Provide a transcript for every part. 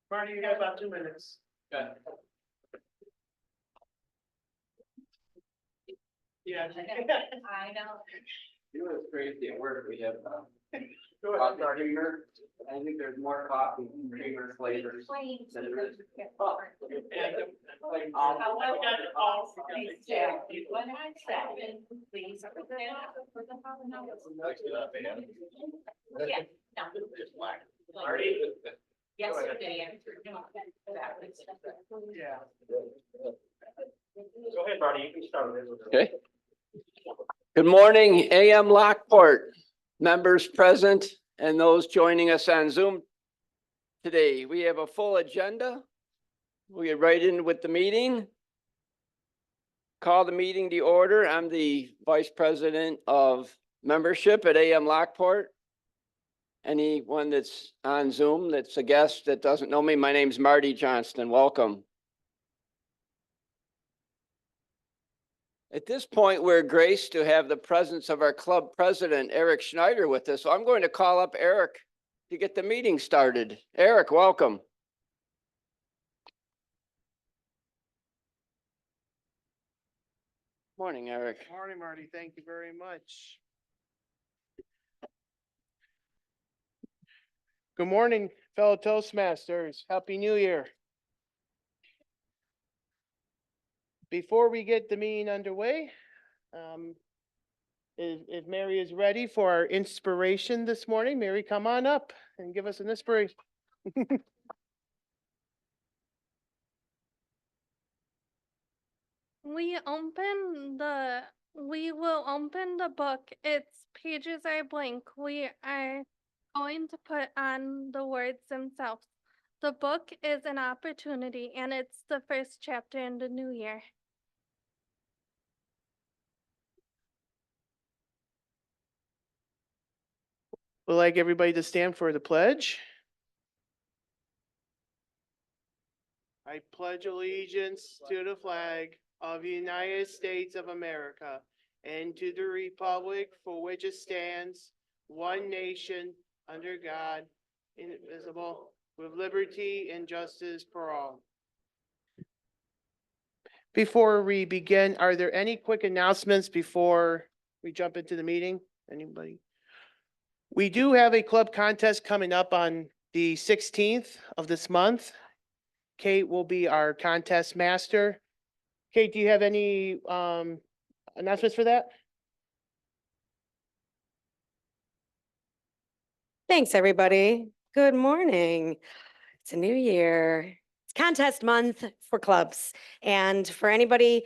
Marty, you got about 2 minutes. Okay. Yeah. I know. You know, it's crazy at work, we have Go ahead, coffee Marty. creamer. I think there's more coffee creamer flavors than there is. And, When I said, please. Yeah. Marty? Yesterday. Yeah. Go ahead, Marty, you can start with it. Okay. Good morning, AM Lockport, members present and those joining us on Zoom today. We have a full agenda. We'll get right in with the meeting. Call the meeting to order. I'm the Vice President of Membership at AM Lockport. Anyone that's on Zoom that's a guest that doesn't know me, my name's Marty Johnston. Welcome. At this point, we're graced to have the presence of our club president, Eric Schneider, with us. So I'm going to call up Eric to get the meeting started. Eric, welcome. Morning, Eric. Morning, Marty. Thank you very much. Good morning, fellow Toastmasters. Happy New Year. Before we get the meeting underway, if Mary is ready for our inspiration this morning, Mary, come on up and give us an inspiration. We will open the book. Its pages are blank. We are going to put on the words themselves. The book is an opportunity and it's the first chapter in the new year. We'd like everybody to stand for the pledge. I pledge allegiance to the flag of the United States of America and to the republic for which it stands, one nation, under God, indivisible, with liberty and justice for all. Before we begin, are there any quick announcements before we jump into the meeting? Anybody? We do have a club contest coming up on the 16th of this month. Kate will be our contest master. Kate, do you have any announcements for that? Thanks, everybody. Good morning. It's a new year. It's contest month for clubs. And for anybody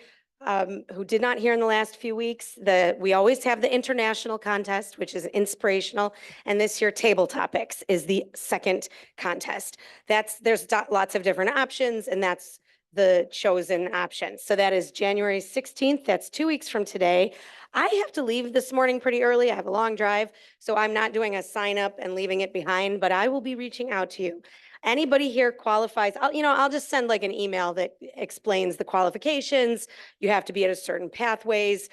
who did not hear in the last few weeks, we always have the international contest, which is inspirational. And this year, table topics is the second contest. There's lots of different options, and that's the chosen option. So that is January 16th. That's 2 weeks from today. I have to leave this morning pretty early. I have a long drive, so I'm not doing a sign up and leaving it behind, but I will be reaching out to you. Anybody here qualifies, I'll just send like an email that explains the qualifications. You have to be at a certain pathways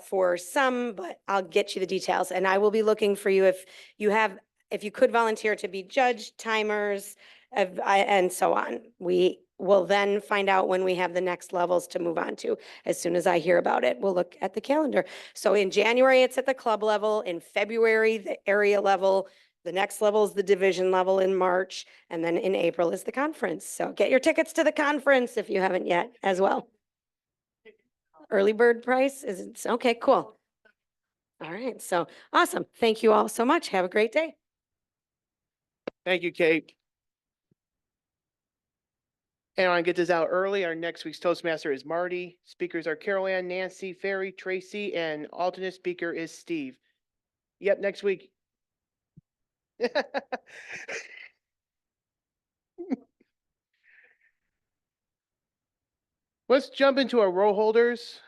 for some, but I'll get you the details. And I will be looking for you if you could volunteer to be judge, timers, and so on. We will then find out when we have the next levels to move on to. As soon as I hear about it, we'll look at the calendar. So in January, it's at the club level. In February, the area level. The next level is the division level in March, and then in April is the conference. So get your tickets to the conference if you haven't yet as well. Early bird price is okay, cool. All right, so awesome. Thank you all so much. Have a great day. Thank you, Kate. And I want to get this out early. Our next week's Toastmaster is Marty. Speakers are Carol Ann, Nancy, Ferry, Tracy, and alternate speaker is Steve. Yep, next week. Let's jump into our roll holders.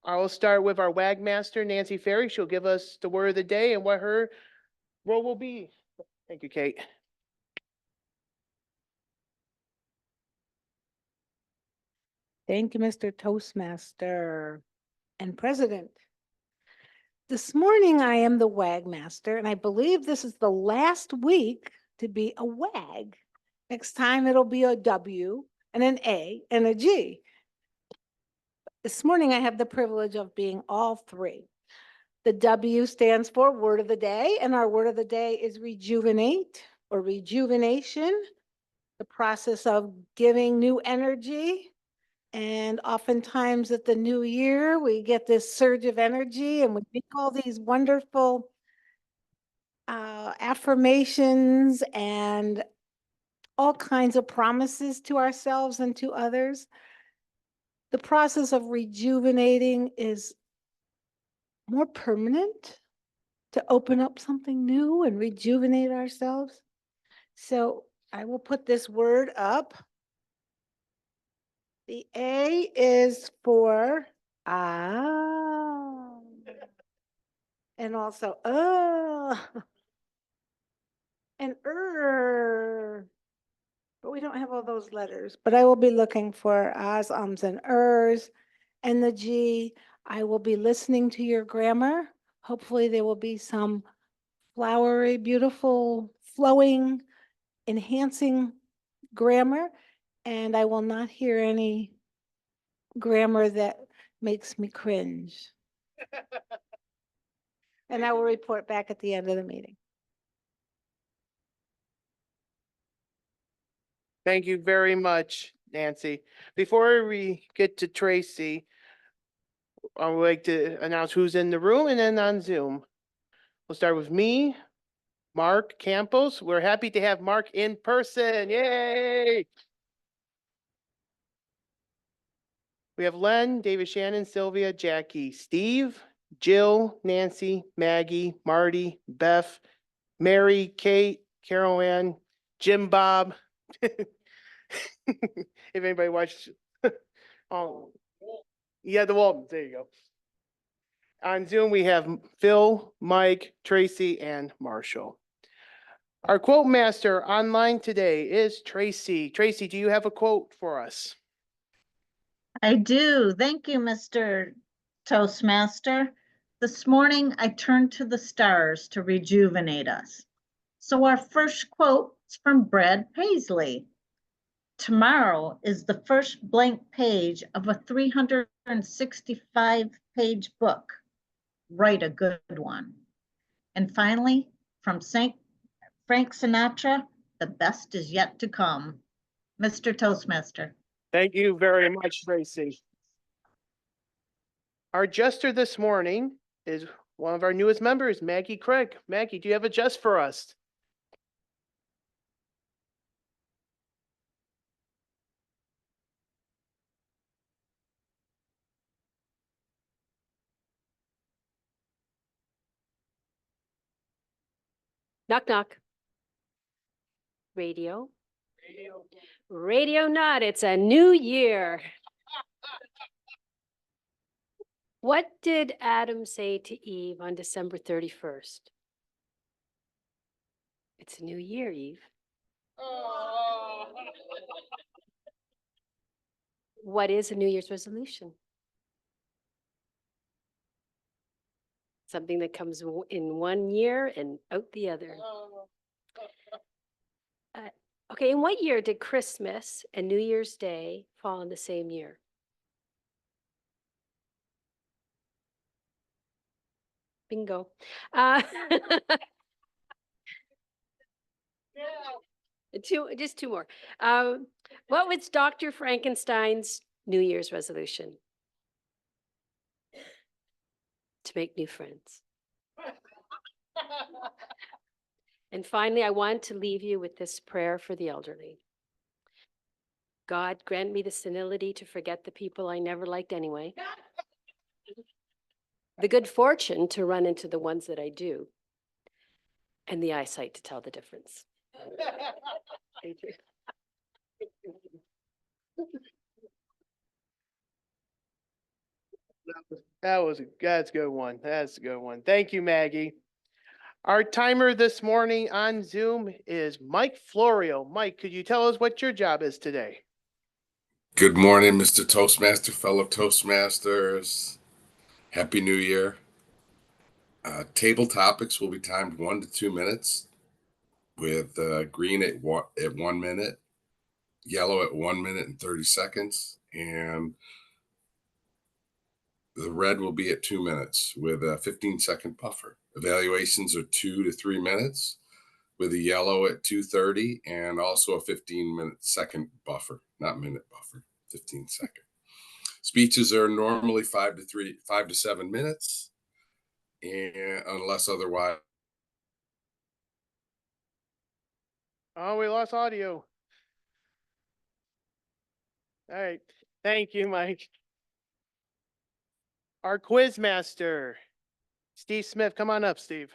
I will start with our WAG master, Nancy Ferry. She'll give us the word of the day and what her role will be. Thank you, Kate. Thank you, Mr. Toastmaster and President. This morning, I am the WAG Master, and I believe this is the last week to be a WAG. Next time it'll be a W and an A and a G. This morning I have the privilege of being all three. The W stands for word of the day, and our word of the day is rejuvenate or rejuvenation, the process of giving new energy. And oftentimes at the new year, we get this surge of energy and we make all these wonderful affirmations and all kinds of promises to ourselves and to others. The process of rejuvenating is more permanent, to open up something new and rejuvenate ourselves. So I will put this word up. The A is for ah, and also and but we don't have all those letters. But I will be looking for ahs, ums, and ers. And the G, I will be listening to your grammar. Hopefully there will be some flowery, beautiful, flowing, enhancing grammar. And I will not hear any grammar that makes me cringe. And I will report back at the end of the meeting. Thank you very much, Nancy. Before we get to Tracy, I would like to announce who's in the room and then on Zoom. We'll start with me, Mark Campos. We're happy to have Mark in person. Yay! We have Len, David Shannon, Sylvia, Jackie, Steve, Jill, Nancy, Maggie, Marty, Beth, Mary, Kate, Carol Ann, Jim Bob. If anybody watched, oh, yeah, the Waltons, there you go. On Zoom, we have Phil, Mike, Tracy, and Marshall. Our quote master online today is Tracy. Tracy, do you have a quote for us? I do. Thank you, Mr. Toastmaster. This morning, I turned to the stars to rejuvenate us. So our first quote is from Brad Paisley. Tomorrow is the first blank page of a 365-page book. Write a good one. And finally, from Frank Sinatra, the best is yet to come. Mr. Toastmaster. Thank you very much, Tracy. Our jester this morning is one of our newest members, Maggie Craig. Maggie, do you have a jest for us? Knock, knock. Radio. Radio not, it's a new year. What did Adam say to Eve on December 31st? It's a new year, Eve. What is a New Year's resolution? Something that comes in one year and out the other. Okay, in what year did Christmas and New Year's Day fall in the same year? Bingo. Just two more. What was Dr. Frankenstein's New Year's resolution? To make new friends. And finally, I want to leave you with this prayer for the elderly. God, grant me the senility to forget the people I never liked anyway. The good fortune to run into the ones that I do. And the eyesight to tell the difference. Thank you. That's a good one. That's a good one. Thank you, Maggie. Our timer this morning on Zoom is Mike Florio. Mike, could you tell us what your job is today? Good morning, Mr. Toastmaster, fellow Toastmasters. Happy New Year. Table topics will be timed 1 to 2 minutes. with green at 1 minute, yellow at 1 minute and 30 seconds, and the red will be at 2 minutes with a 15-second buffer. Evaluations are 2 to 3 minutes with a yellow at 2:30 and also a 15-second buffer, not minute buffer, 15-second. Speeches are normally 5 to 7 minutes, and unless otherwise. Oh, we lost audio. All right. Thank you, Mike. Our quiz master, Steve Smith. Come on up, Steve.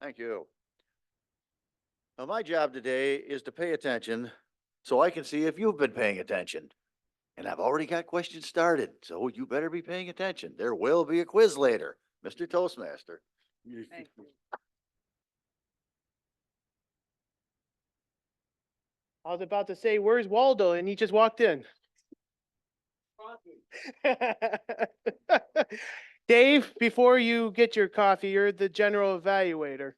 Thank you. Now, my job today is to pay attention so I can see if you've been paying attention. And I've already got questions started, so you better be paying attention. There will be a quiz later, Mr. Toastmaster. I was about to say, where's Waldo? And he just walked in. Dave, before you get your coffee, you're the general evaluator.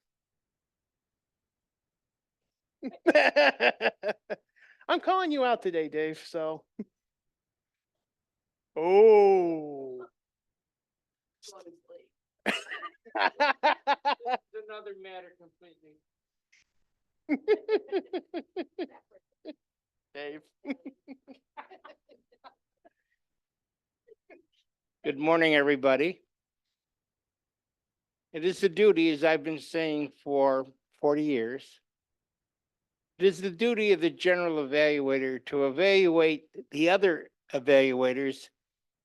I'm calling you out today, Dave, so. Oh. Another matter completely. Dave. Good morning, everybody. It is the duty, as I've been saying for 40 years, it is the duty of the general evaluator to evaluate the other evaluators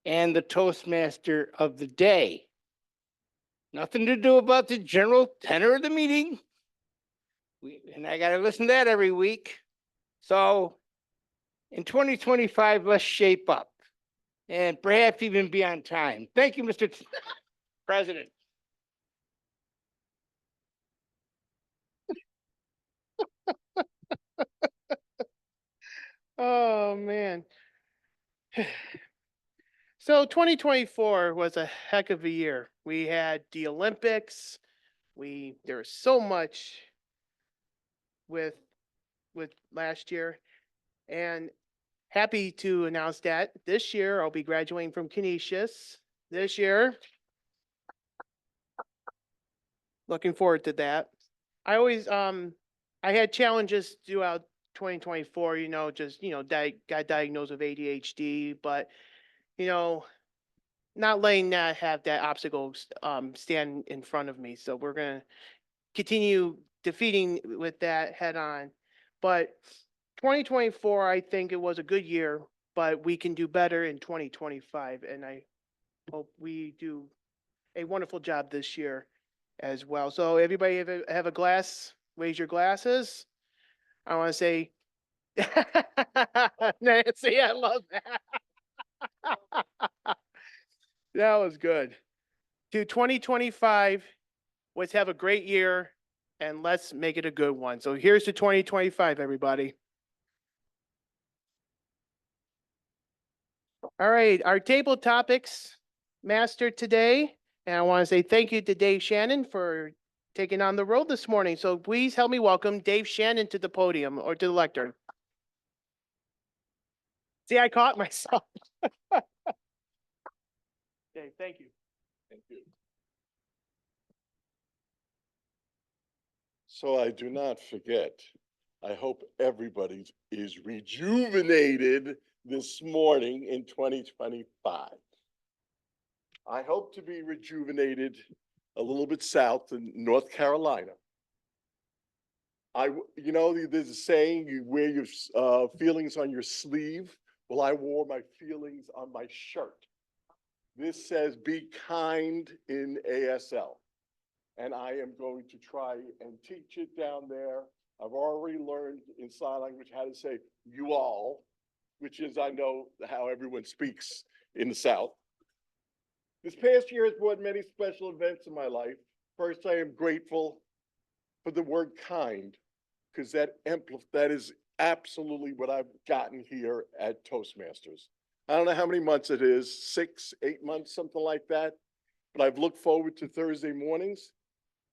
and the Toastmaster of the day. Nothing to do about the general tenor of the meeting. And I got to listen to that every week. So in 2025, let's shape up and perhaps even be on time. Thank you, Mr. President. Oh, man. So 2024 was a heck of a year. We had the Olympics. There was so much with last year, and happy to announce that this year I'll be graduating from Canisius this year. Looking forward to that. I always I had challenges throughout 2024, got diagnosed with ADHD, but not letting that have that obstacle stand in front of me. So we're gonna continue defeating with that head on. But 2024, I think it was a good year, but we can do better in 2025, and I hope we do a wonderful job this year as well. So everybody have a glass, raise your glasses. I want to say, Nancy, I love that. That was good. To 2025, let's have a great year and let's make it a good one. So here's to 2025, everybody. All right, our table topics master today. And I want to say thank you to Dave Shannon for taking on the role this morning. So please help me welcome Dave Shannon to the podium or to the lectern. See, I caught myself. Dave, thank you. Thank you. So I do not forget, I hope everybody is rejuvenated this morning in 2025. I hope to be rejuvenated a little bit south in North Carolina. There's a saying, you wear your feelings on your sleeve. Well, I wore my feelings on my shirt. This says, be kind in ASL. And I am going to try and teach it down there. I've already learned in sign language how to say you all, which is, I know, how everyone speaks in the South. This past year has brought many special events in my life. First, I am grateful for the word kind, because that is absolutely what I've gotten here at Toastmasters. I don't know how many months it is, 6, 8 months, something like that. But I've looked forward to Thursday mornings,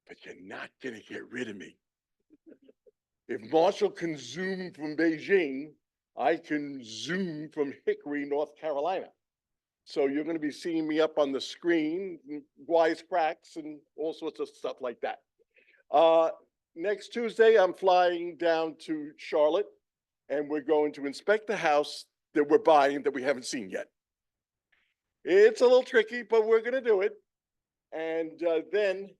but you're not gonna get rid of me. If Marshall can Zoom from Beijing, I can Zoom from Hickory, North Carolina. So you're gonna be seeing me up on the screen, wisecracks and all sorts of stuff like that. Next Tuesday, I'm flying down to Charlotte and we're going to inspect the house that we're buying that we haven't seen yet. It's a little tricky, but we're gonna do it. And then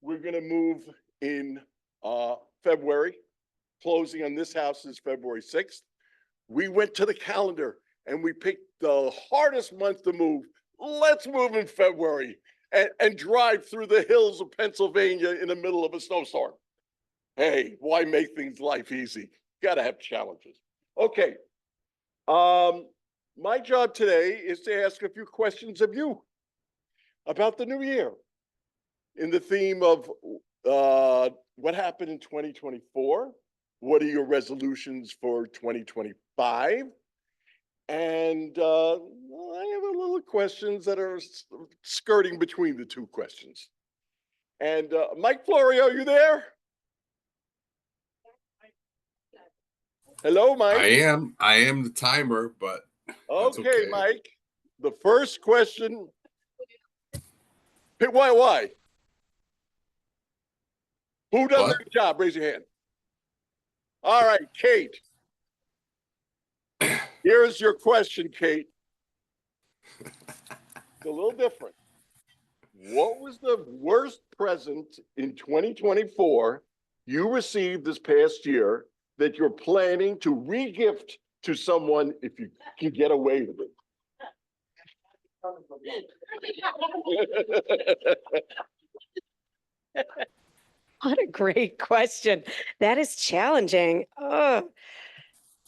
we're gonna move in February. Closing on this house is February 6th. We went to the calendar and we picked the hardest month to move. Let's move in February and drive through the hills of Pennsylvania in the middle of a snowstorm. Hey, why make things life easy? Gotta have challenges. Okay. My job today is to ask a few questions of you about the new year in the theme of what happened in 2024? What are your resolutions for 2025? And I have a little questions that are skirting between the two questions. And Mike Florio, are you there? Hello, Mike. I am the timer, but that's Okay, okay. Mike. The first question. Why? Who does What? that job? Raise your hand. All right, Kate. Here's your question, Kate. It's a little different. What was the worst present in 2024 you received this past year that you're planning to re-gift to someone if you can get away with it? What a great question. That is challenging. Oh,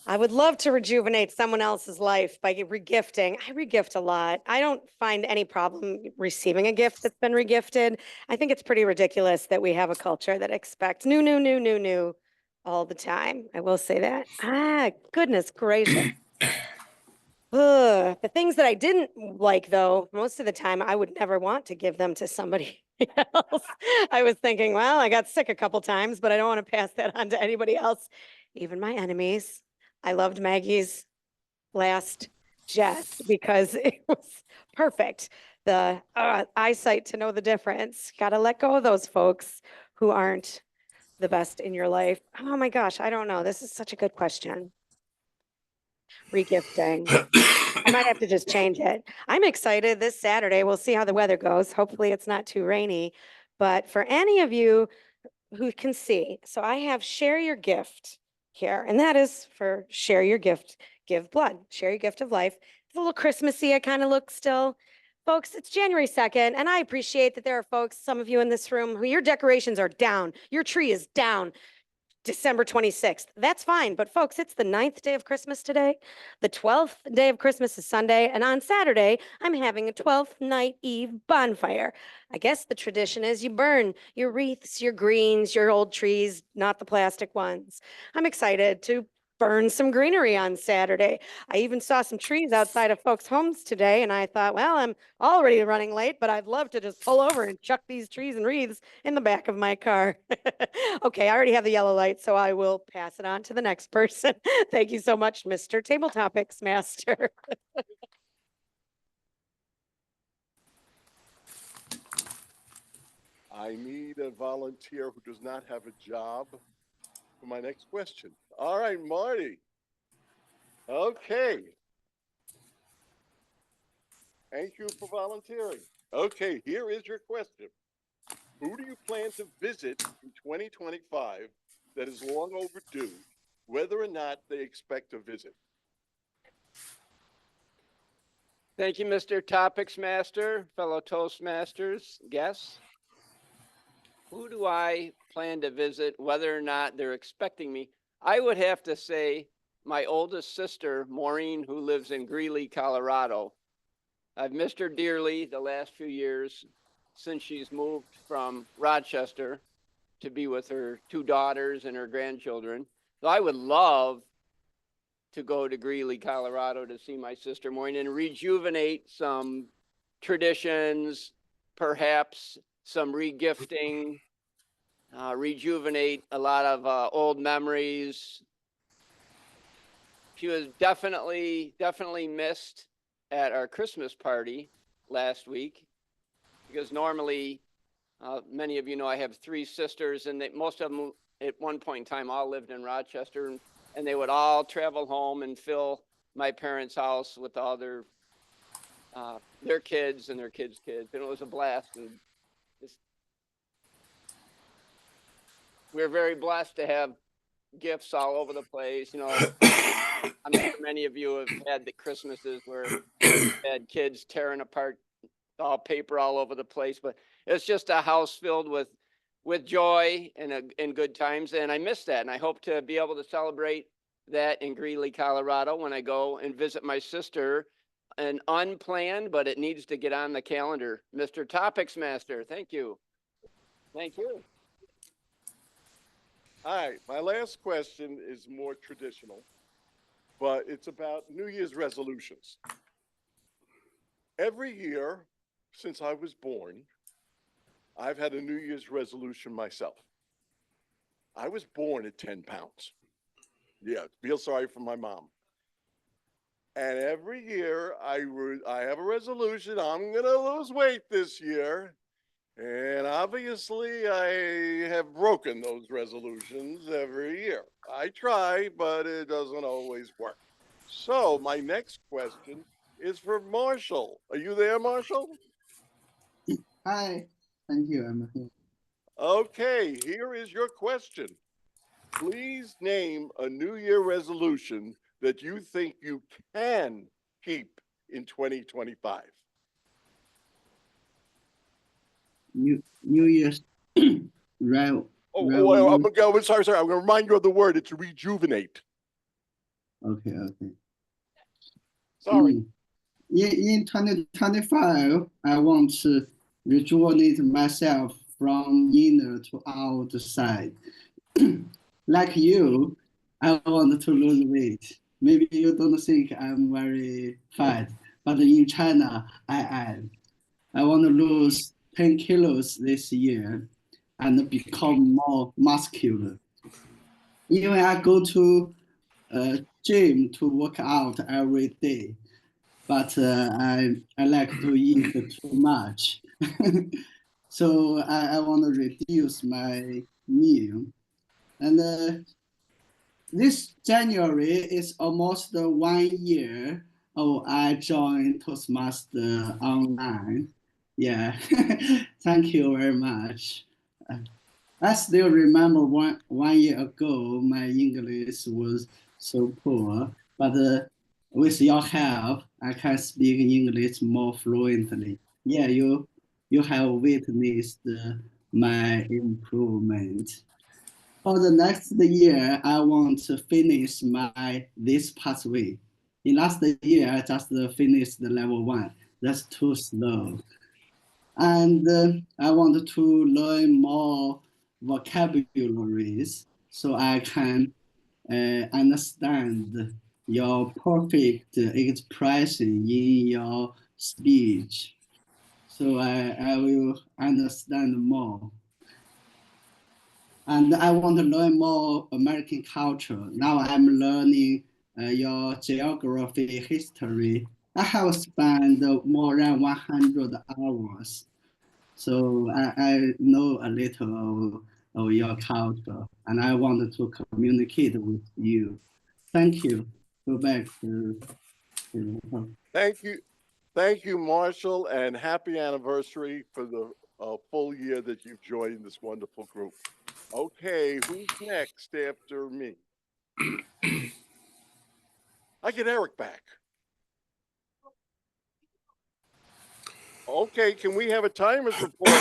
I would love to rejuvenate someone else's life by regifting. I regift a lot. I don't find any problem receiving a gift that's been regifted. I think it's pretty ridiculous that we have a culture that expects new all the time. I will say that. Goodness gracious. The things that I didn't like, though, most of the time I would never want to give them to somebody else. I was thinking, well, I got sick a couple times, but I don't want to pass that on to anybody else, even my enemies. I loved Maggie's last jest because it was perfect. The eyesight to know the difference. Got to let go of those folks who aren't the best in your life. Oh my gosh, I don't know. This is such a good question. Regifting. I might have to just change it. I'm excited this Saturday. We'll see how the weather goes. Hopefully it's not too rainy. But for any of you who can see, so I have share your gift here, and that is for share your gift, give blood, share your gift of life. It's a little Christmassy, I kind of look still. Folks, it's January 2nd, and I appreciate that there are folks, some of you in this room, who your decorations are down. Your tree is down. December 26th. That's fine. But folks, it's the 9th day of Christmas today. The 12th day of Christmas is Sunday. And on Saturday, I'm having a 12th night eve bonfire. I guess the tradition is you burn your wreaths, your greens, your old trees, not the plastic ones. I'm excited to burn some greenery on Saturday. I even saw some trees outside of folks' homes today. And I thought, well, I'm already running late, but I'd love to just pull over and chuck these trees and wreaths in the back of my car. Okay, I already have the yellow light, so I will pass it on to the next person. Thank you so much, Mr. Table Topics Master. I need a volunteer who does not have a job for my next question. All right, Marty. Okay. Thank you for volunteering. Okay, here is your question. Who do you plan to visit in 2025 that is long overdue, whether or not they expect a visit? Thank you, Mr. Topics Master, fellow Toastmasters, guests. Who do I plan to visit, whether or not they're expecting me? I would have to say my oldest sister, Maureen, who lives in Greeley, Colorado. I've missed her dearly the last few years since she's moved from Rochester to be with her 2 daughters and her grandchildren. So I would love to go to Greeley, Colorado to see my sister Maureen and rejuvenate some traditions, perhaps some regifting, rejuvenate a lot of old memories. She was definitely missed at our Christmas party last week because normally, many of you know I have 3 sisters and most of them at one point in time all lived in Rochester, and they would all travel home and fill my parents' house with all their kids and their kids' kids, and it was a blast. And we're very blessed to have gifts all over the place. You know, I'm sure many of you have had the Christmases where you had kids tearing apart all paper all over the place, but it's just a house filled with joy and good times. And I miss that. And I hope to be able to celebrate that in Greeley, Colorado when I go and visit my sister. An unplanned, but it needs to get on the calendar. Mr. Topics Master, thank you. Thank you. All right, my last question is more traditional, but it's about New Year's resolutions. Every year since I was born, I've had a New Year's resolution myself. I was born at 10 pounds. Yeah, feel sorry for my mom. And every year I have a resolution, I'm going to lose weight this year. And obviously I have broken those resolutions every year. I try, but it doesn't always work. So my next question is for Marshall. Are you there, Marshall? Hi, thank you. I'm here. Okay, here is your question. Please name a New Year resolution that you think you can keep in 2025. New Year's right. Sorry. I'm going to remind you of the word. It's rejuvenate. Okay. Sorry. In 2025, I want to rejuvenate myself from inner to outside. Like you, I want to lose weight. Maybe you don't think I'm very fat, but in China, I am. I want to lose 10 kilos this year and become more muscular. Even I go to gym to work out every day, but I like to eat too much. So I want to reduce my meal. And this January is almost 1 year. Oh, I joined Toastmaster online. Yeah, thank you very much. I still remember one year ago, my English was so poor, but with your help, I can speak English more fluently. Yeah, you have witnessed my improvement. For the next year, I want to finish this pathway. In last year, I just finished the level 1. That's too slow. And I want to learn more vocabularies so I can understand your perfect expression in your speech. So I will understand more. And I want to learn more American culture. Now I'm learning your geography, history. I have spent more than 100 hours. So I know a little of your culture, and I wanted to communicate with you. Thank you. Go back to Thank you, Marshall, and happy anniversary for the full year that you've joined this wonderful group. Okay, who's next after me? I get Eric back. Okay, can we have a timer's report,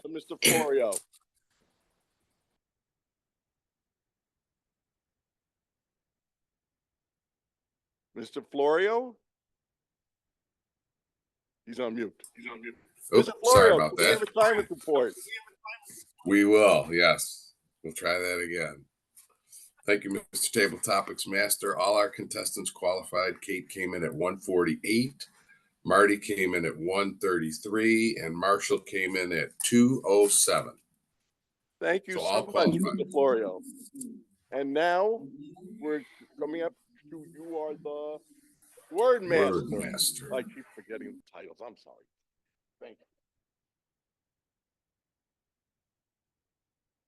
Mr. Florio? Mr. Florio? He's on mute. Oops, Mr. sorry Florio, about can we have that. a timer's report? We will, yes. We'll try that again. Thank you, Mr. Table Topics Master. All our contestants qualified. Kate came in at 148. Marty came in at 133, and Marshall came in at 207. Thank you So so all much, qualified. Mr. Florio. And now we're coming up to you are the word master. Word master. I keep forgetting the titles. I'm sorry. Thank you.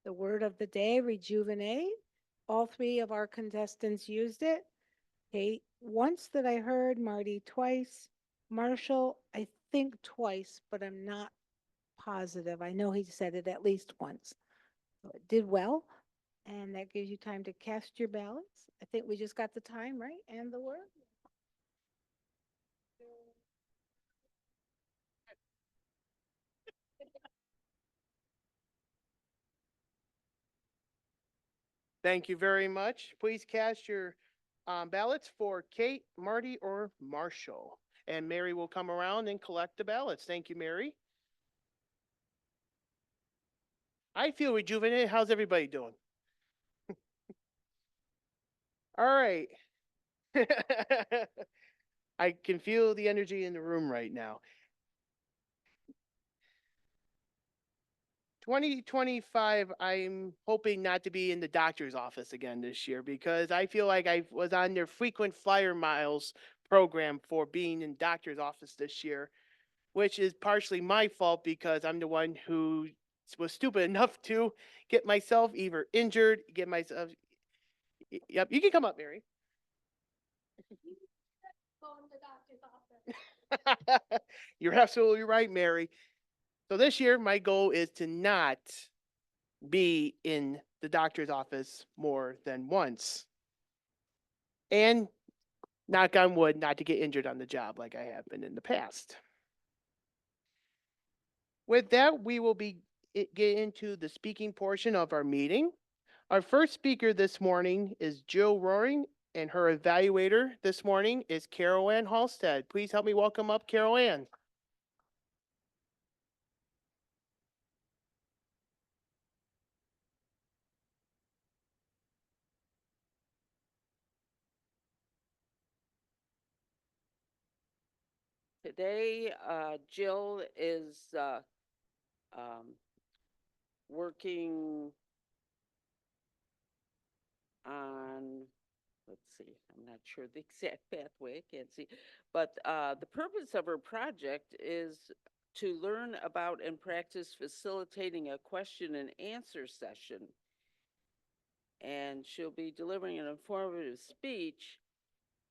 The word of the day, rejuvenate. All three of our contestants used it. Kate, once that I heard, Marty twice, Marshall, I think twice, but I'm not positive. I know he said it at least once. So it did well, and that gives you time to cast your ballots. I think we just got the time, right? And the word? Thank you very much. Please cast your ballots for Kate, Marty, or Marshall. And Mary will come around and collect the ballots. Thank you, Mary. I feel rejuvenated. How's everybody doing? All right. I can feel the energy in the room right now. 2025, I'm hoping not to be in the doctor's office again this year because I feel like I was on their frequent flyer miles program for being in doctor's office this year, which is partially my fault because I'm the one who was stupid enough to get myself either injured, get myself. Yep, you can come up, Mary. Go in the doctor's office. You're absolutely right, Mary. So this year, my goal is to not be in the doctor's office more than once. And knock on wood, not to get injured on the job like I have been in the past. With that, we will get into the speaking portion of our meeting. Our first speaker this morning is Jill Roaring, and her evaluator this morning is Carol Ann Halstead. Please help me welcome up Carol Ann. Today, Jill is working on, let's see, I'm not sure the exact pathway, I can't see. But the purpose of her project is to learn about and practice facilitating a question and answer session. And she'll be delivering an informative speech,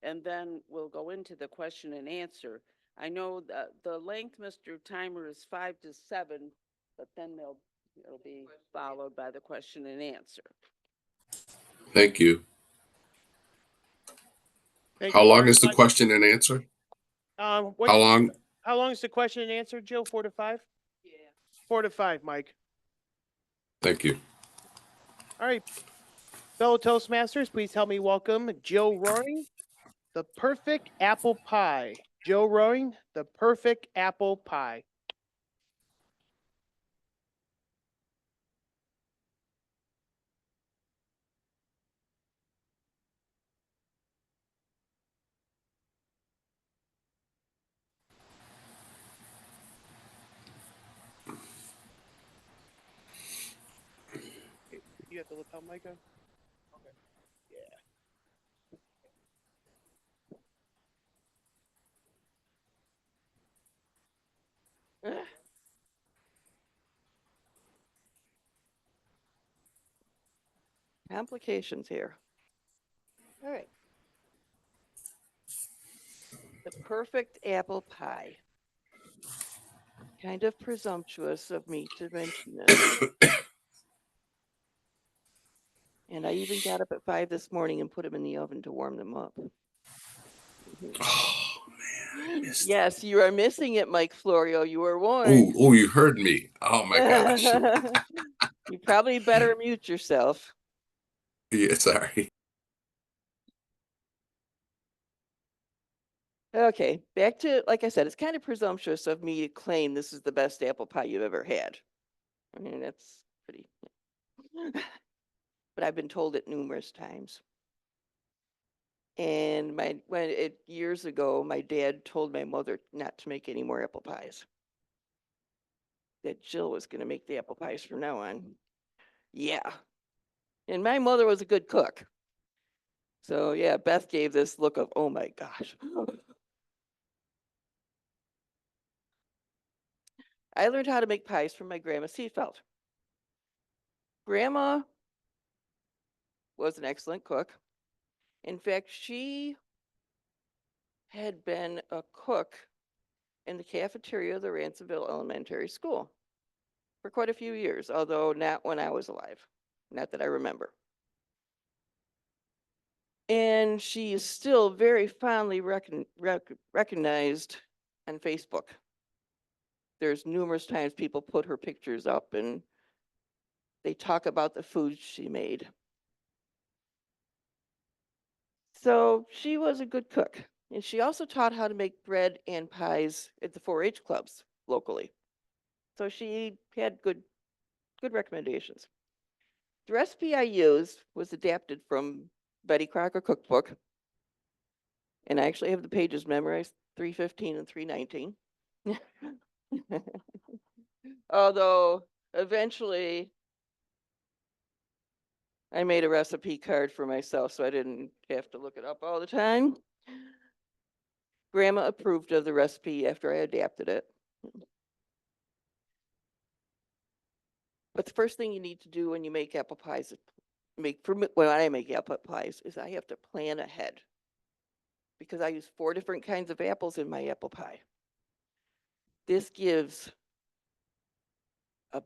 and then we'll go into the question and answer. I know that the length, Mr. Timer, is 5 to 7, but then it'll be followed by the question and answer. Thank you. Thank How you long very is the much. question and answer? How long? How long is the question and answer, Jill? 4 to 5? Yeah. 4 to 5, Mike. Thank you. All right. Fellow Toastmasters, please help me welcome Jill Roaring, the perfect apple pie. Jill Roaring, the perfect apple pie. You have the lapel mic on? Okay. Yeah. Complications here. All right. The perfect apple pie. Kind of presumptuous of me to mention this. And I even got up at 5 this morning and put them in the oven to warm them up. Oh, man. Yes, you are missing it, Mike Florio. You were warned. Oh, you heard me. Oh, my gosh. You probably better mute yourself. Yeah, sorry. Okay, back to, like I said, it's kind of presumptuous of me to claim this is the best apple pie you've ever had. I mean, that's pretty. but I've been told it numerous times. And years ago, my dad told my mother not to make any more apple pies. That Jill was gonna make the apple pies from now on. Yeah. And my mother was a good cook. So yeah, Beth gave this look of, oh my gosh. I learned how to make pies from my grandma Seefeld. Grandma was an excellent cook. In fact, she had been a cook in the cafeteria of the Ransomville Elementary School for quite a few years, although not when I was alive, not that I remember. And she is still very fondly recognized on Facebook. There's numerous times people put her pictures up and they talk about the food she made. So she was a good cook. And she also taught how to make bread and pies at the 4-H clubs locally. So she had good recommendations. The recipe I used was adapted from Betty Crocker cookbook. And I actually have the pages memorized, 315 and 319. Although eventually I made a recipe card for myself so I didn't have to look it up all the time. Grandma approved of the recipe after I adapted it. But the first thing you need to do when you make apple pies, when I make apple pies, is I have to plan ahead. Because I use 4 different kinds of apples in my apple pie. This gives a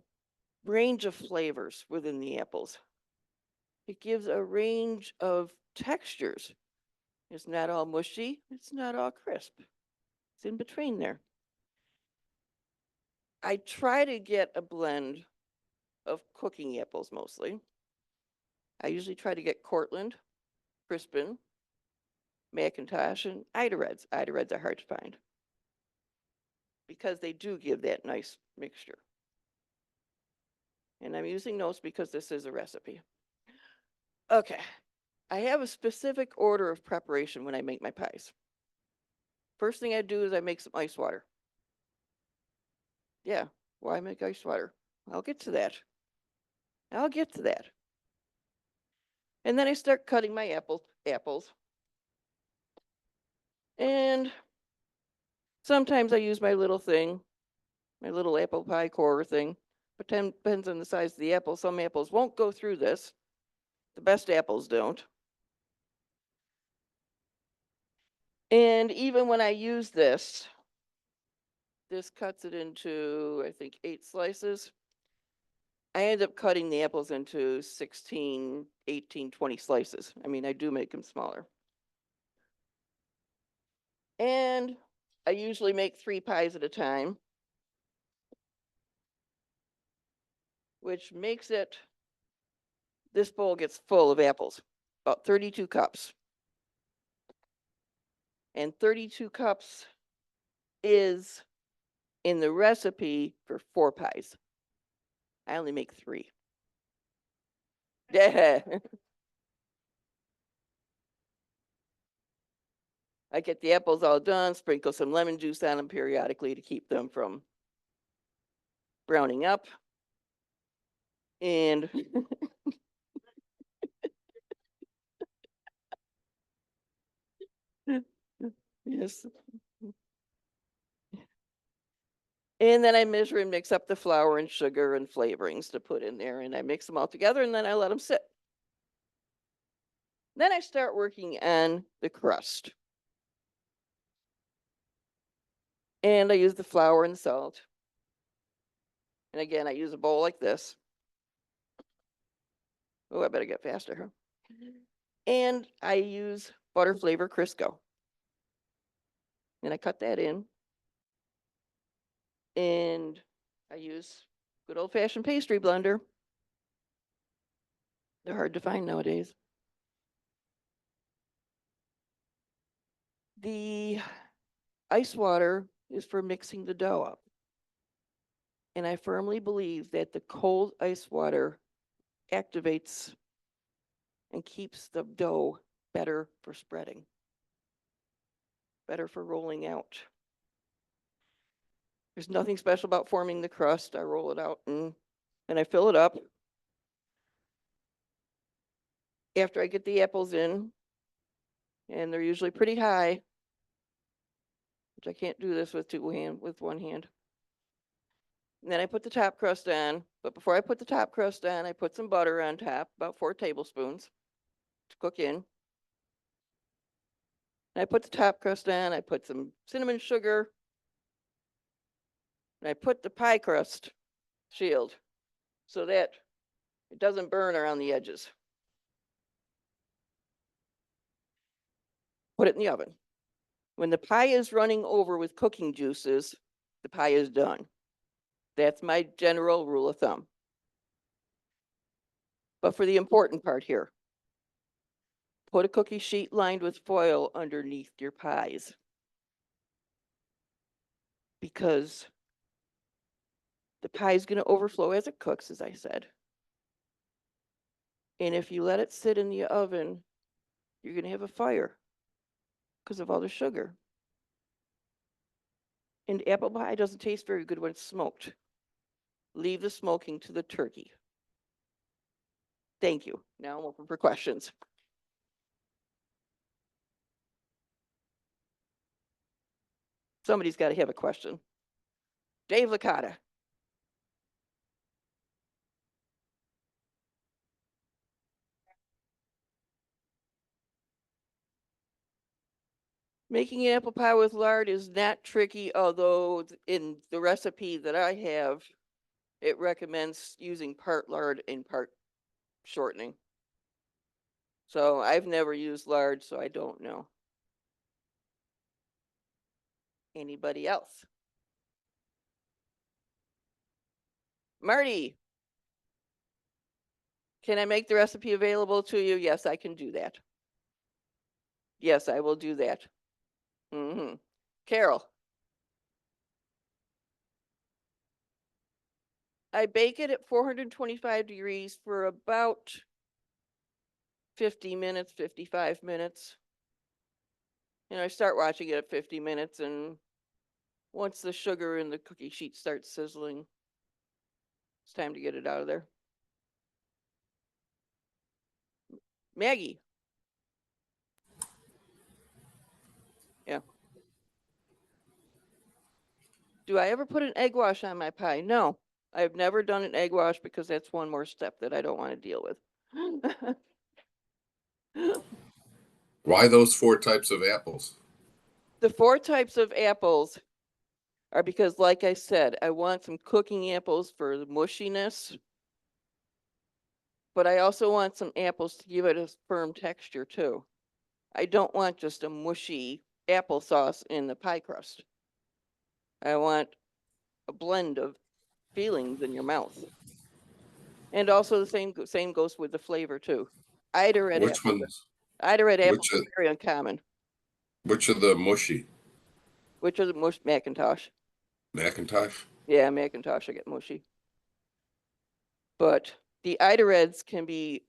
range of flavors within the apples. It gives a range of textures. It's not all mushy, it's not all crisp. It's in between there. I try to get a blend of cooking apples mostly. I usually try to get Cortland, Crispin, McIntosh, and Ida Reds. Ida Reds are hard to find because they do give that nice mixture. And I'm using those because this is a recipe. Okay, I have a specific order of preparation when I make my pies. First thing I do is I make some ice water. Yeah, why make ice water? I'll get to that. And then I start cutting my apples. And sometimes I use my little thing, my little apple pie core thing. But depends on the size of the apple. Some apples won't go through this. The best apples don't. And even when I use this cuts it into, I think, 8 slices. I end up cutting the apples into 16, 18, 20 slices. I mean, I do make them smaller. And I usually make 3 pies at a time, which makes it, this bowl gets full of apples, about 32 cups. And 32 cups is in the recipe for 4 pies. I only make 3. Yeah. I get the apples all done, sprinkle some lemon juice on them periodically to keep them from browning up. And yes. And then I measure and mix up the flour and sugar and flavorings to put in there. And I mix them all together and then I let them sit. Then I start working on the crust. And I use the flour and salt. And again, I use a bowl like this. Oh, I better get faster, huh? And I use butter flavor Crisco. And I cut that in. And I use good old fashioned pastry blender. They're hard to find nowadays. The ice water is for mixing the dough up. And I firmly believe that the cold ice water activates and keeps the dough better for spreading, better for rolling out. There's nothing special about forming the crust. I roll it out and I fill it up. After I get the apples in, and they're usually pretty high, which I can't do this with one hand. And then I put the top crust on, but before I put the top crust on, I put some butter on top, about 4 tablespoons to cook in. And I put the top crust on, I put some cinnamon sugar, and I put the pie crust shield so that it doesn't burn around the edges. Put it in the oven. When the pie is running over with cooking juices, the pie is done. That's my general rule of thumb. But for the important part here, put a cookie sheet lined with foil underneath your pies. Because the pie is going to overflow as it cooks, as I said. And if you let it sit in the oven, you're going to have a fire because of all the sugar. And apple pie doesn't taste very good when it's smoked. Leave the smoking to the turkey. Thank you. Now I'm open for questions. Somebody's got to have a question. Dave Licata. Making an apple pie with lard is not tricky, although in the recipe that I have, it recommends using part lard and part shortening. So I've never used lard, so I don't know. Anybody else? Marty, can I make the recipe available to you? Yes, I can do that. Yes, I will do that. Carol. I bake it at 425 degrees for about 50 minutes, 55 minutes. And I start watching it at 50 minutes, and once the sugar in the cookie sheet starts sizzling, it's time to get it out of there. Maggie. Yeah. Do I ever put an egg wash on my pie? No. I've never done an egg wash because that's one more step that I don't want to deal with. Why those 4 types of apples? The 4 types of apples are because, like I said, I want some cooking apples for the mushiness, but I also want some apples to give it a firm texture too. I don't want just a mushy applesauce in the pie crust. I want a blend of feelings in your mouth. And also the same goes with the flavor too. Ida red Which apples. ones? Ida red apples Which are very uncommon. Which are the mushy? Which are the Macintosh? Macintosh? Yeah, Macintosh, I get mushy. But the Ida Reds can be,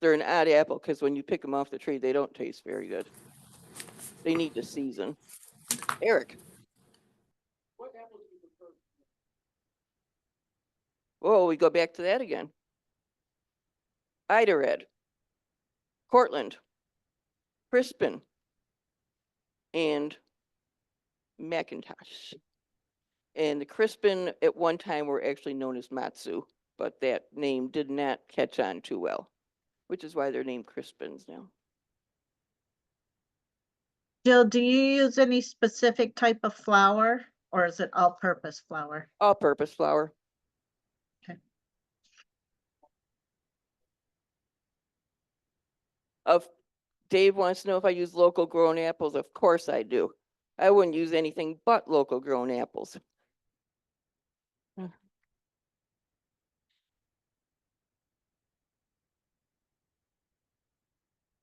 they're an odd apple because when you pick them off the tree, they don't taste very good. They need to season. Eric. What apples do you prefer? Oh, we go back to that again. Ida Red, Cortland, Crispin, and Macintosh. And the Crispin at one time were actually known as Matsu, but that name did not catch on too well, which is why they're named Crispins now. Jill, do you use any specific type of flour or is it all-purpose flour? All-purpose flour. Okay. Dave wants to know if I use local grown apples. Of course I do. I wouldn't use anything but local grown apples.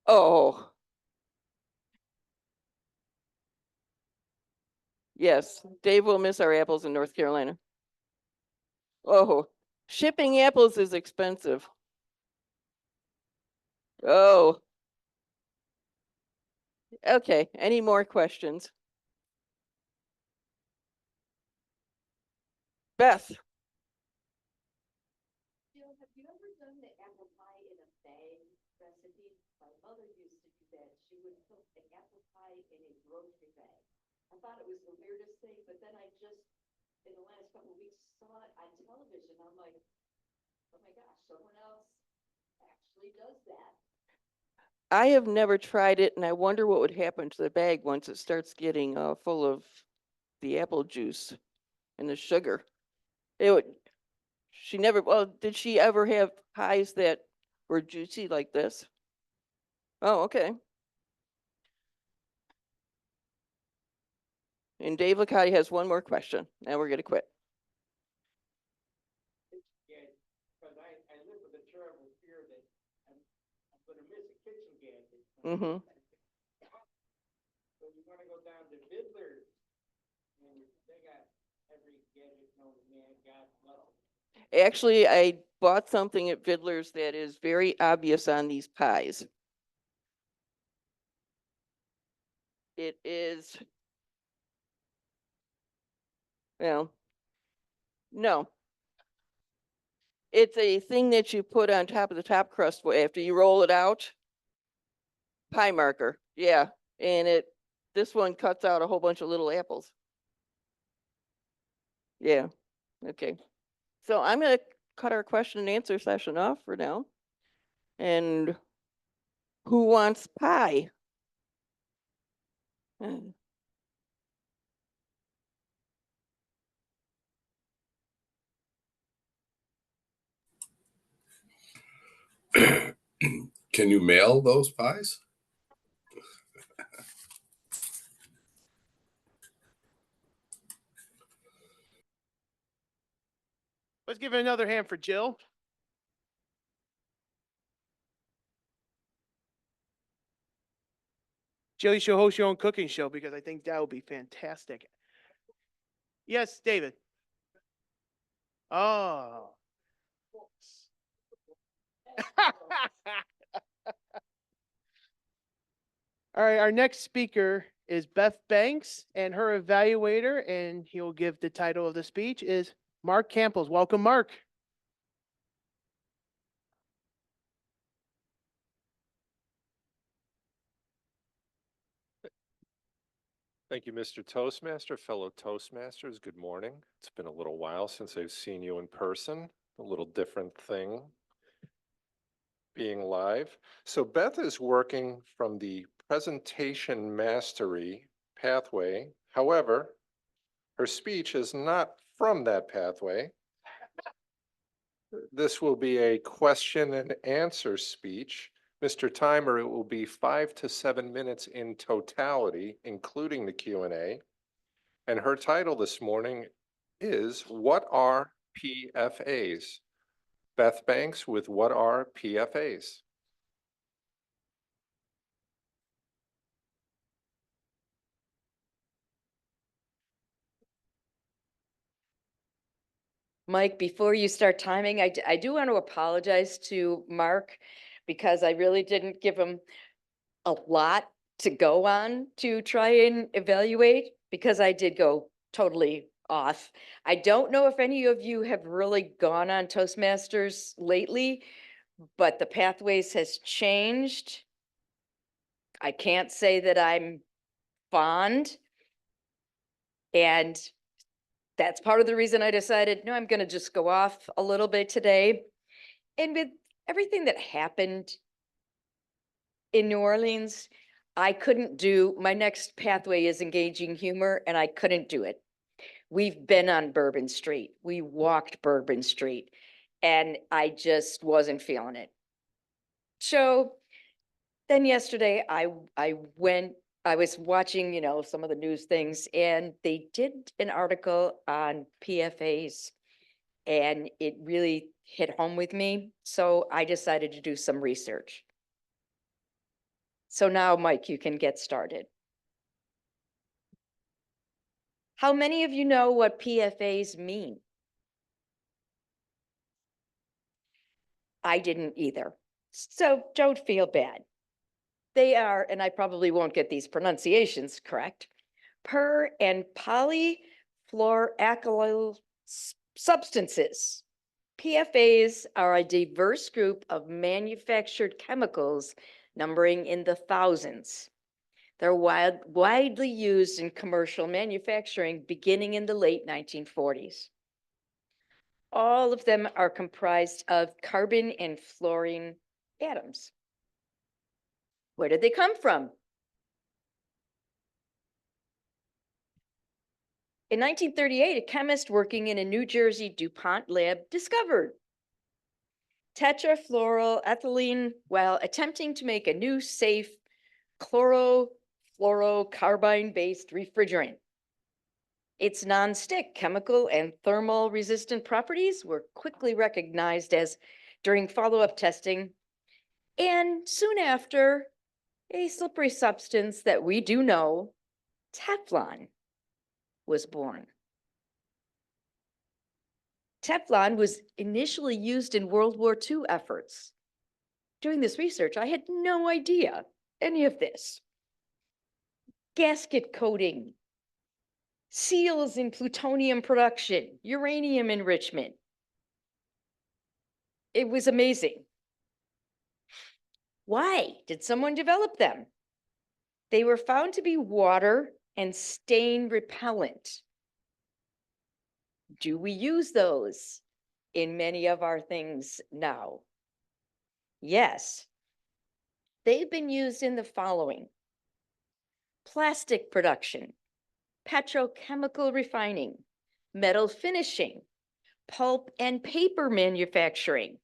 Oh. Yes, Dave will miss our apples in North Carolina. Oh, shipping apples is expensive. Oh. Okay, any more questions? Beth? Jill, have you ever done the apple pie in a bag recipe? My mother used to do that. She would put an apple pie in a grocery bag. I thought it was the weirdest thing, but then I just, in the last couple of weeks, saw it on television. I'm like, oh my gosh, someone else actually does that. I have never tried it, and I wonder what would happen to the bag once it starts getting full of the apple juice and the sugar. It would. She never. Well, did she ever have pies that were juicy like this? Oh, okay. And Dave Licati has one more question. Now we're gonna quit. Because I live with a terrible fear that I'm gonna miss a kitchen gadget. Mm-hmm. So you wanna go down to Vidler, and they got every gadget known to man, God bless them. Actually, I bought something at Vidler's that is very obvious on these pies. It is, well, no. It's a thing that you put on top of the top crust after you roll it out. Pie marker, yeah. And this one cuts out a whole bunch of little apples. Yeah, okay. So I'm gonna cut our question and answer session off for now. And who wants pie? Can you mail those pies? Let's give it another hand for Jill. Jill, you should host your own cooking show because I think that would be fantastic. Yes, David. Oh. All right, our next speaker is Beth Banks, and her evaluator, and he'll give the title of the speech, is Mark Campbell. Welcome, Mark. Thank you, Mr. Toastmaster, fellow Toastmasters. Good morning. It's been a little while since I've seen you in person, a little different thing being live. So Beth is working from the presentation mastery pathway. However, her speech is not from that pathway. This will be a question and answer speech. Mr. Timer, it will be 5 to 7 minutes in totality, including the Q&A. And her title this morning is What Are PFAs? Beth Banks with What Are PFAs? Mike, before you start timing, I do want to apologize to Mark because I really didn't give him a lot to go on to try and evaluate because I did go totally off. I don't know if any of you have really gone on Toastmasters lately, but the pathways has changed. I can't say that I'm fond. And that's part of the reason I decided, no, I'm going to just go off a little bit today. And with everything that happened in New Orleans, I couldn't do, my next pathway is engaging humor, and I couldn't do it. We've been on Bourbon Street. We walked Bourbon Street, and I just wasn't feeling it. So then yesterday I was watching, some of the news things, and they did an article on PFAs, and it really hit home with me. So I decided to do some research. So now, Mike, you can get started. How many of you know what PFAs mean? I didn't either. So don't feel bad. They are, and I probably won't get these pronunciations correct, per and polyfluoroalkyl substances. PFAs are a diverse group of manufactured chemicals numbering in the thousands. They're widely used in commercial manufacturing beginning in the late 1940s. All of them are comprised of carbon and fluorine atoms. Where did they come from? In 1938, a chemist working in a New Jersey DuPont lab discovered tetrafluoroethylene while attempting to make a new safe chlorofluorocarbon-based refrigerant. Its non-stick chemical and thermal resistant properties were quickly recognized as during follow-up testing, and soon after, a slippery substance that we do know, Teflon, was born. Teflon was initially used in World War II efforts. Doing this research, I had no idea any of this. Gasket coating, seals in plutonium production, uranium enrichment. It was amazing. Why did someone develop them? They were found to be water and stain repellent. Do we use those in many of our things now? Yes. They've been used in the following: plastic production, petrochemical refining, metal finishing, pulp and paper manufacturing,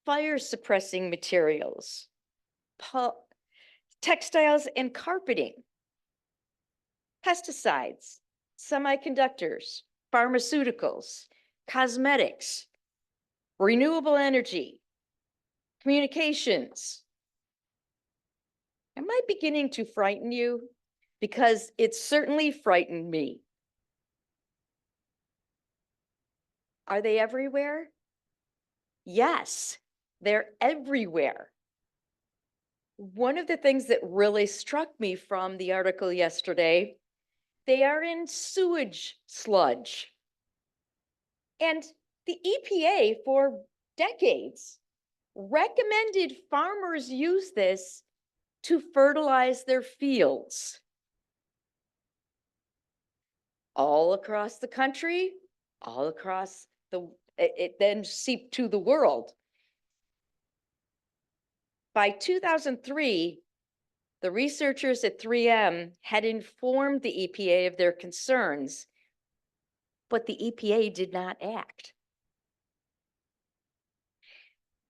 fire suppressing materials, textiles and carpeting, pesticides, semiconductors, pharmaceuticals, cosmetics, renewable energy, communications. Am I beginning to frighten you? Because it certainly frightened me. Are they everywhere? Yes, they're everywhere. One of the things that really struck me from the article yesterday, they are in sewage sludge. And the EPA for decades recommended farmers use this to fertilize their fields. All across the country, all across it then seeped to the world. By 2003, the researchers at 3M had informed the EPA of their concerns, but the EPA did not act.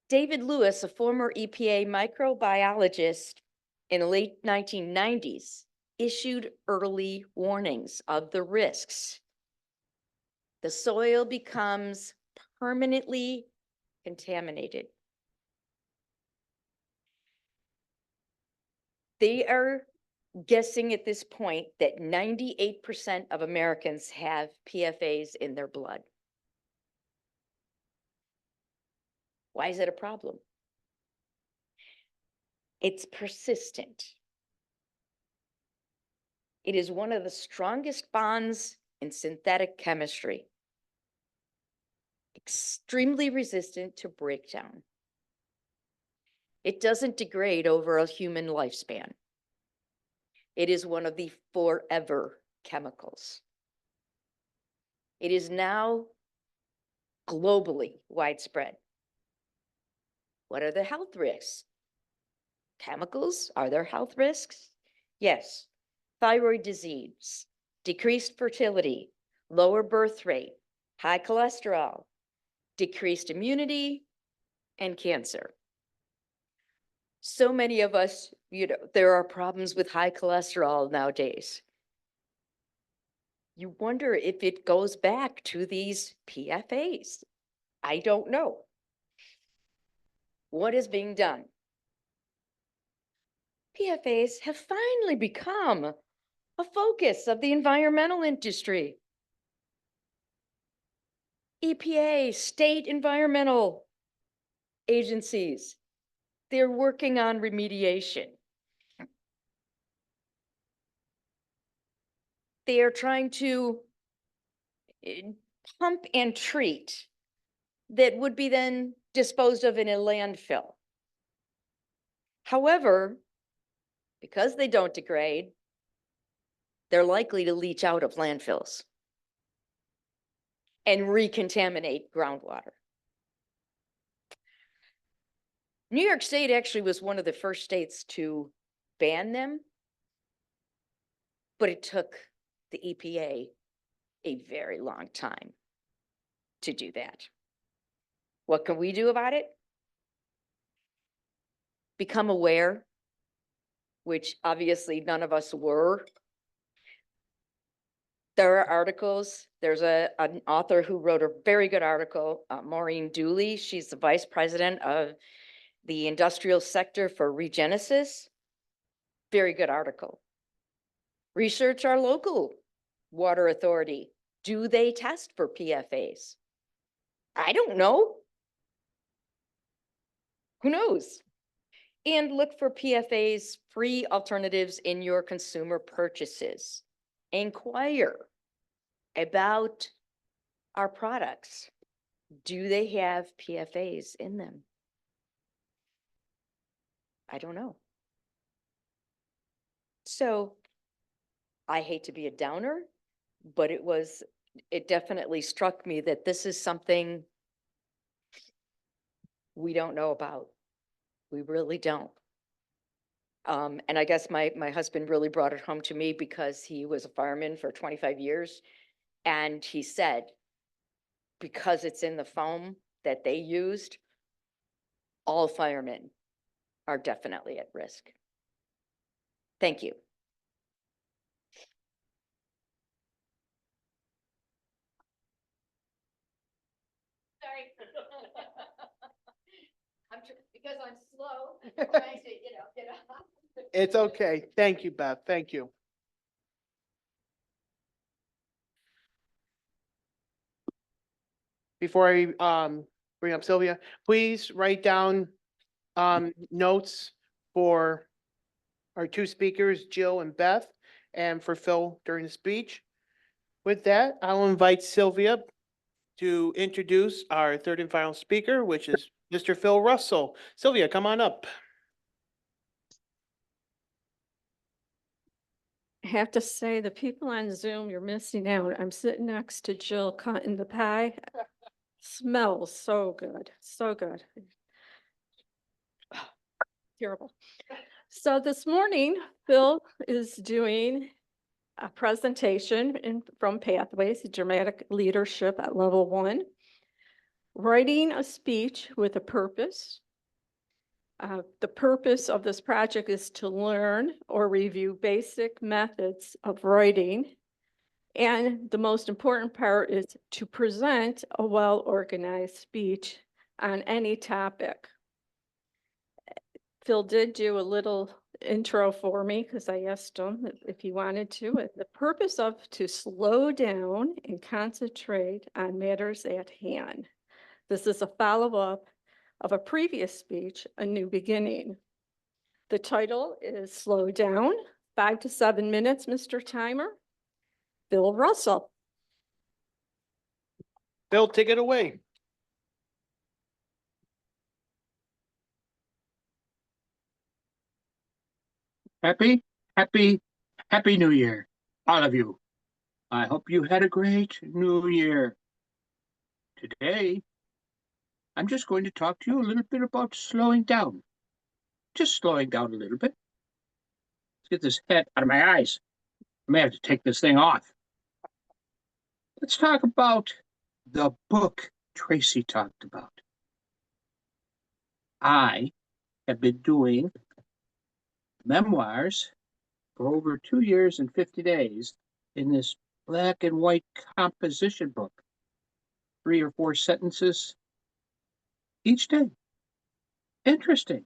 David Lewis, a former EPA microbiologist in the late 1990s, issued early warnings of the risks. The soil becomes permanently contaminated. They are guessing at this point that 98% of Americans have PFAS in their blood. Why is it a problem? It's persistent. It is one of the strongest bonds in synthetic chemistry. Extremely resistant to breakdown. It doesn't degrade over a human lifespan. It is one of the forever chemicals. It is now globally widespread. What are the health risks? Chemicals, are there health risks? Yes. Thyroid disease, decreased fertility, lower birth rate, high cholesterol, decreased immunity, and cancer. So many of us, there are problems with high cholesterol nowadays. You wonder if it goes back to these PFAs. I don't know. What is being done? PFAS have finally become a focus of the environmental industry. EPA, state environmental agencies They're working on remediation. They are trying to pump and treat that would be then disposed of in a landfill. However, because they don't degrade, they're likely to leach out of landfills and recontaminate groundwater. New York State actually was one of the first states to ban them, but it took the EPA a very long time to do that. What can we do about it? Become aware, which obviously none of us were. There are articles. There's an author who wrote a very good article, Maureen Dooley. She's the vice president of the industrial sector for Regenesis. Very good article. Research our local water authority. Do they test for PFAS? I don't know. Who knows? And look for PFAS-free alternatives in your consumer purchases. Inquire about our products. Do they have PFAS in them? I don't know. So I hate to be a downer, but it definitely struck me that this is something we don't know about. We really don't. And I guess my husband really brought it home to me because he was a fireman for 25 years. And he said, because it's in the foam that they used, all firemen are definitely at risk. Thank you. Sorry. Because I'm slow, trying to, get off. It's okay. Thank you, Beth. Thank you. Before I bring up Sylvia, please write down notes for our two speakers, Jill and Beth, and for Phil during the speech. With that, I'll invite Sylvia to introduce our third and final speaker, which is Mr. Phil Russell. Sylvia, come on up. I have to say, the people on Zoom, you're missing out. I'm sitting next to Jill cutting the pie. Smells so good, so good. Terrible. So this morning, Phil is doing a presentation from Pathways, Dramatic Leadership at Level 1, writing a speech with a purpose. The purpose of this project is to learn or review basic methods of writing. And the most important part is to present a well-organized speech on any topic. Phil did do a little intro for me because I asked him if he wanted to. The purpose of to slow down and concentrate on matters at hand. This is a follow-up of a previous speech, A New Beginning. The title is Slow Down, 5 to 7 minutes, Mr. Timer. Phil Russell. Phil, take it away. Happy New Year, all of you. I hope you had a great New Year. Today, I'm just going to talk to you a little bit about slowing down. Just slowing down a little bit. Let's get this head out of my eyes. I may have to take this thing off. Let's talk about the book Tracy talked about. I have been doing memoirs for over 2 years and 50 days in this black and white composition book. 3 or 4 sentences each day. Interesting.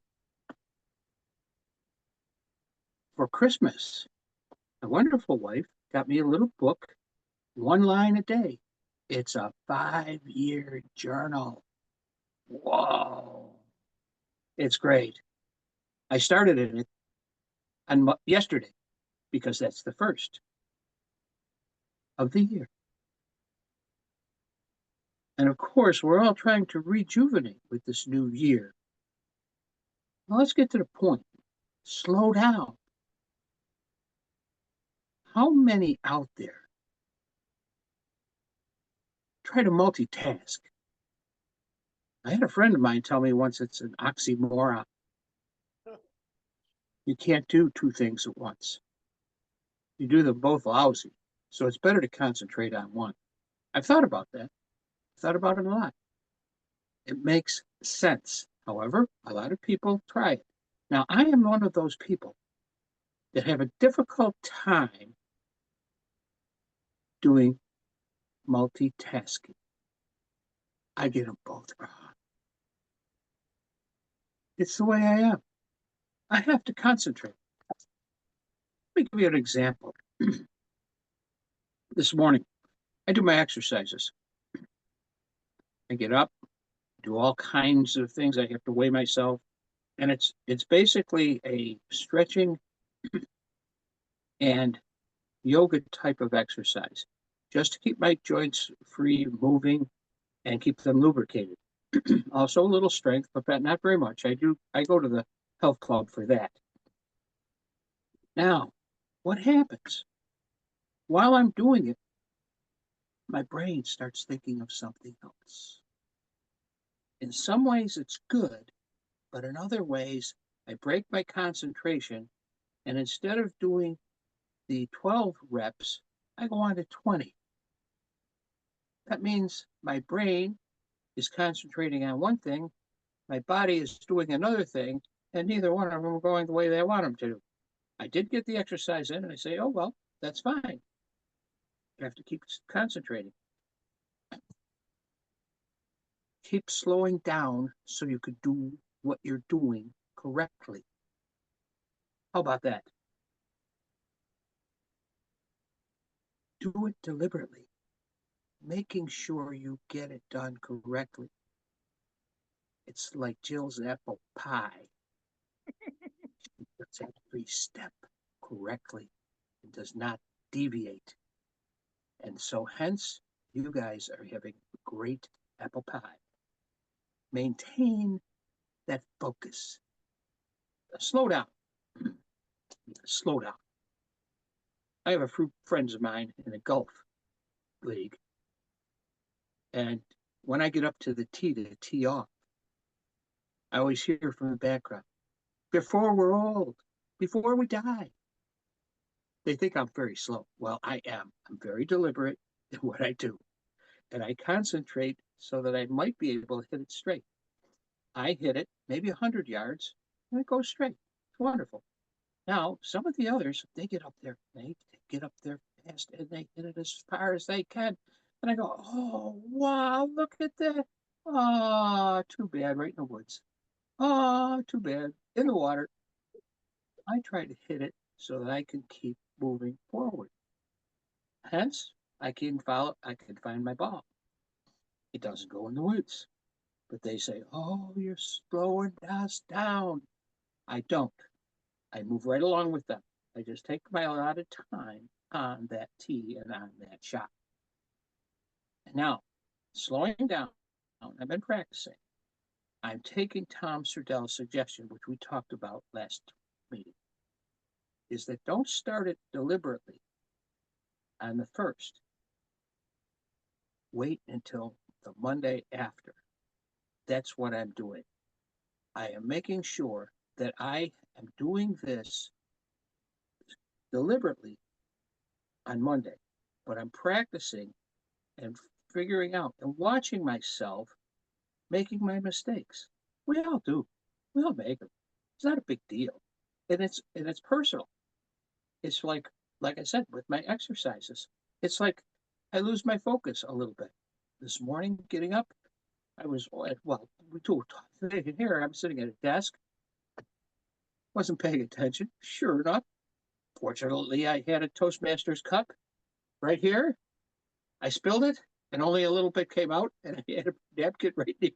For Christmas, my wonderful wife got me a little book, 1 line a day. It's a 5-year journal. Whoa. It's great. I started in it on yesterday because that's the first of the year. And of course, we're all trying to rejuvenate with this new year. Now let's get to the point. Slow down. How many out there try to multitask? I had a friend of mine tell me once it's an oxymoron. You can't do two things at once. You do them both lousy. So it's better to concentrate on one. I've thought about that. I've thought about it a lot. It makes sense. However, a lot of people try it. Now, I am one of those people that have a difficult time doing multitasking. I get them both wrong. It's the way I am. I have to concentrate. Let me give you an example. This morning, I do my exercises. I get up, do all kinds of things. I have to weigh myself. And it's basically a stretching and yoga type of exercise, just to keep my joints free, moving, and keep them lubricated. Also a little strength, but not very much. I go to the health club for that. Now, what happens? While I'm doing it, my brain starts thinking of something else. In some ways it's good, but in other ways I break my concentration, and instead of doing the 12 reps, I go on to 20. That means my brain is concentrating on one thing, my body is doing another thing, and neither one of them are going the way they want them to. I did get the exercise in, and I say, oh, well, that's fine. You have to keep concentrating. Keep slowing down so you could do what you're doing correctly. How about that? Do it deliberately, making sure you get it done correctly. It's like Jill's apple pie. She puts every step correctly and does not deviate. And so hence, you guys are having great apple pie. Maintain that focus. Slow down. Slow down. I have a few friends of mine in a golf league. And when I get up to the tee to tee off, I always hear from the background, before we're old, before we die. They think I'm very slow. Well, I am. I'm very deliberate in what I do. And I concentrate so that I might be able to hit it straight. I hit it maybe 100 yards and it goes straight. It's wonderful. Now, some of the others, they get up there fast and they hit it as far as they can. And I go, oh, wow, look at that. Oh, too bad, right in the woods. Oh, too bad, in the water. I try to hit it so that I can keep moving forward. Hence, I can find my ball. It doesn't go in the woods. But they say, oh, you're slowing us down. I don't. I move right along with them. I just take my allotted time on that tee and on that shot. And now, slowing down, I've been practicing. I'm taking Tom Serdell's suggestion, which we talked about last meeting, is that don't start it deliberately on the first. Wait until the Monday after. That's what I'm doing. I am making sure that I am doing this deliberately on Monday, but I'm practicing and figuring out and watching myself making my mistakes. We all do. We all make them. It's not a big deal. And it's personal. It's like I said, with my exercises, it's like I lose my focus a little bit. This morning, getting up, I was, well, here, I'm sitting at a desk, wasn't paying attention. Sure enough, fortunately, I had a Toastmasters cup right here. I spilled it, and only a little bit came out, and I had a napkin right here.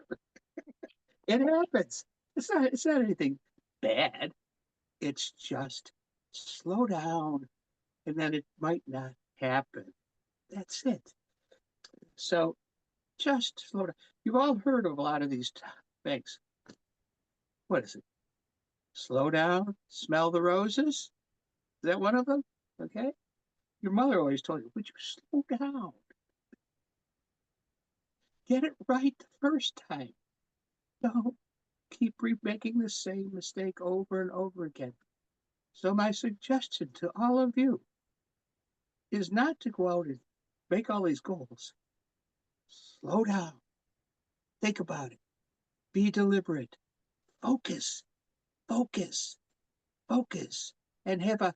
It happens. It's not anything bad. It's just slow down and then it might not happen. That's it. So just slow down. You've all heard of a lot of these things. What is it? Slow down, smell the roses? Is that one of them? Okay. Your mother always told you, would you slow down? Get it right the first time. Don't keep making the same mistake over and over again. So my suggestion to all of you is not to go out and make all these goals. Slow down. Think about it. Be deliberate. Focus, focus, focus, and have a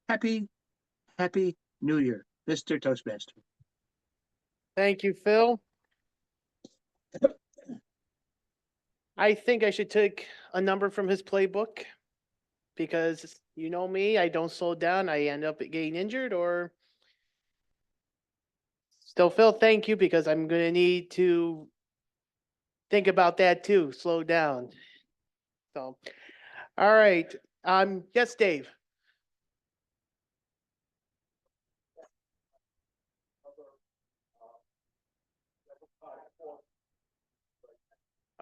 happy, happy New Year, Mr. Toastmaster. Thank you, Phil. I think I should take a number from his playbook because you know me, I don't slow down. I end up getting injured or still, Phil, thank you because I'm going to need to think about that too. Slow down. So, all right. Yes, Dave.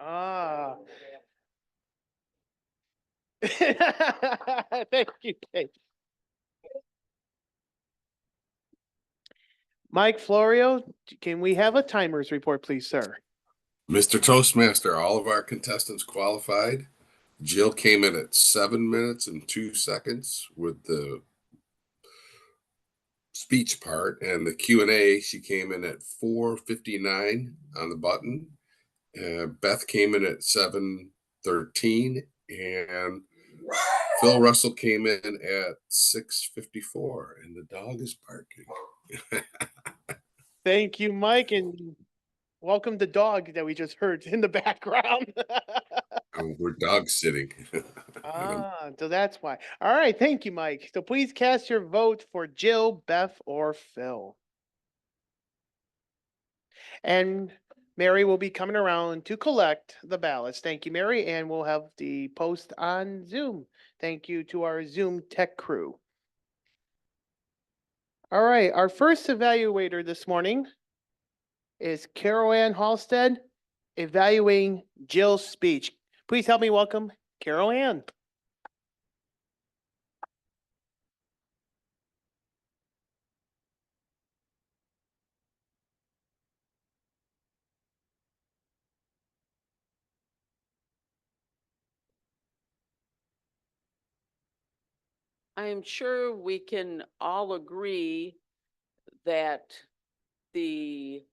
Ah. Thank you, Dave. Mike Florio, can we have a timers report, please, sir? Mr. Toastmaster, all of our contestants qualified. Jill came in at 7 minutes and 2 seconds with the speech part, and the Q&A, she came in at 4:59 on the button. Beth came in at 7:13, and Phil Russell came in at 6:54, and the dog is barking. Thank you, Mike, and welcome the dog that we just heard in the background. We're dog sitting. So that's why. All right, thank you, Mike. So please cast your vote for Jill, Beth, or Phil. And Mary will be coming around to collect the ballots. Thank you, Mary, and we'll have the post on Zoom. Thank you to our Zoom tech crew. All right, our first evaluator this morning is Carol Ann Halstead, evaluating Jill's speech. Please help me welcome Carol Ann. I'm sure we can all agree that the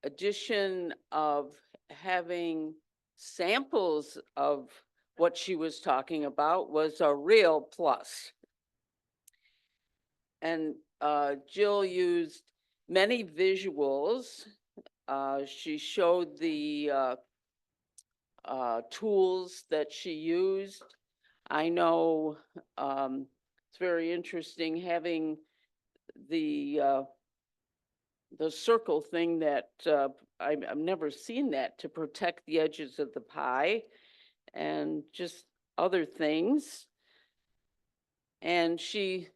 addition of having samples of what she was talking about was a real plus. And Jill used many visuals. She showed the tools that she used. I know it's very interesting having the circle thing that I've never seen that to protect the edges of the pie and just other things. And she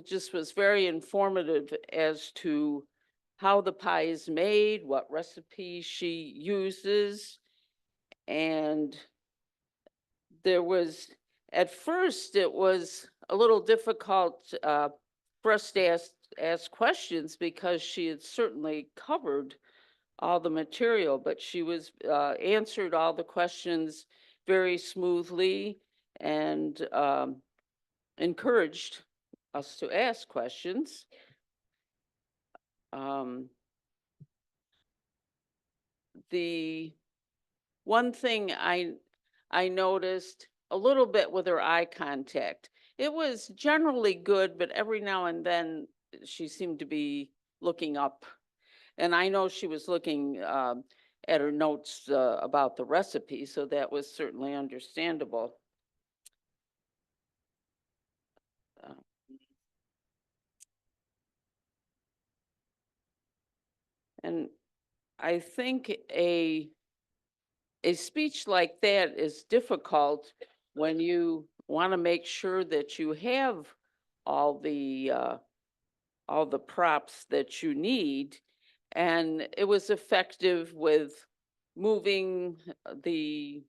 just was very informative as to how the pie is made, what recipe she uses. And there was, at first, it was a little difficult for us to ask questions because she had certainly covered all the material, but she was answered all the questions very smoothly and encouraged us to ask questions. The one thing I noticed a little bit with her eye contact, it was generally good, but every now and then she seemed to be looking up. And I know she was looking at her notes about the recipe, so that was certainly understandable. And I think a a speech like that is difficult when you want to make sure that you have all the props that you need. And it was effective with moving the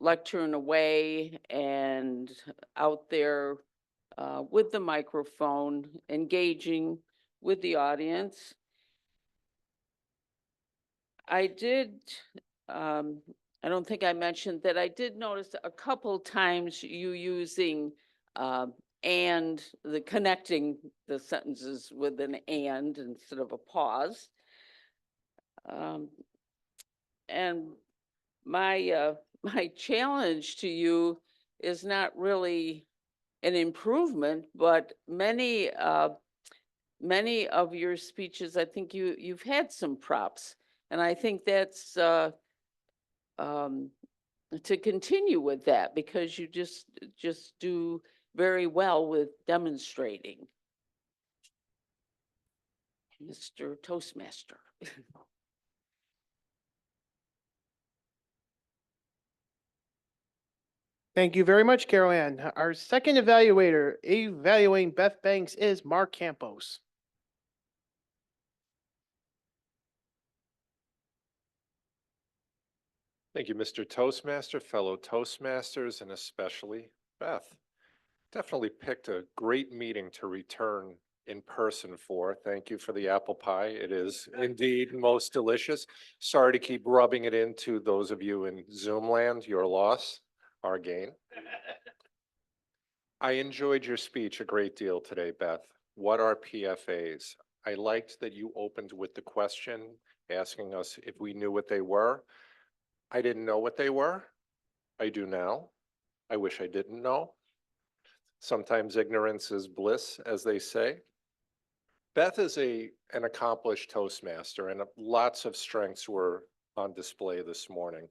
lectern away and out there with the microphone, engaging with the audience. I did, I don't think I mentioned that I did notice a couple times you using and the connecting the sentences with an and instead of a pause. And my my challenge to you is not really an improvement, but many of your speeches, I think you've had some props, and I think that's to continue with that, because you just do very well with demonstrating. Mr. Toastmaster. Thank you very much, Carol Ann. Our second evaluator evaluating Beth Banks is Mark Campos. Thank you, Mr. Toastmaster, fellow Toastmasters, and especially Beth. Definitely picked a great meeting to return in person for. Thank you for the apple pie. It is indeed most delicious. Sorry to keep rubbing it into those of you in Zoom land. Your loss, our gain. I enjoyed your speech a great deal today, Beth. What are PFAs? I liked that you opened with the question asking us if we knew what they were. I didn't know what they were. I do now. I wish I didn't know. Sometimes ignorance is bliss, as they say. Beth is an accomplished Toastmaster, and lots of strengths were on display this morning.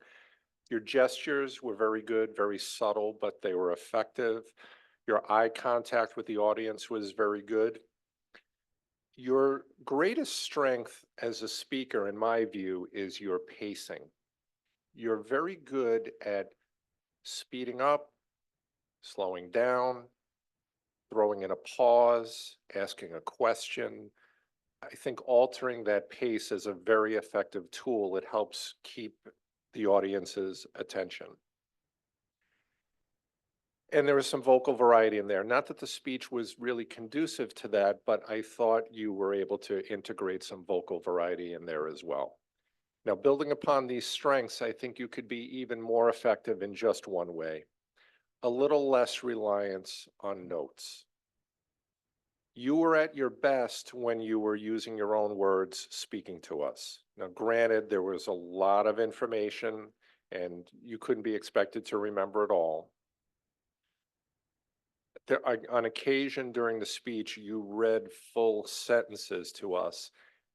Your gestures were very good, very subtle, but they were effective. Your eye contact with the audience was very good. Your greatest strength as a speaker, in my view, is your pacing. You're very good at speeding up, slowing down, throwing in a pause, asking a question. I think altering that pace is a very effective tool. It helps keep the audience's attention. And there was some vocal variety in there. Not that the speech was really conducive to that, but I thought you were able to integrate some vocal variety in there as well. Now, building upon these strengths, I think you could be even more effective in just one way. A little less reliance on notes. You were at your best when you were using your own words speaking to us. Now, granted, there was a lot of information and you couldn't be expected to remember it all. On occasion during the speech, you read full sentences to us,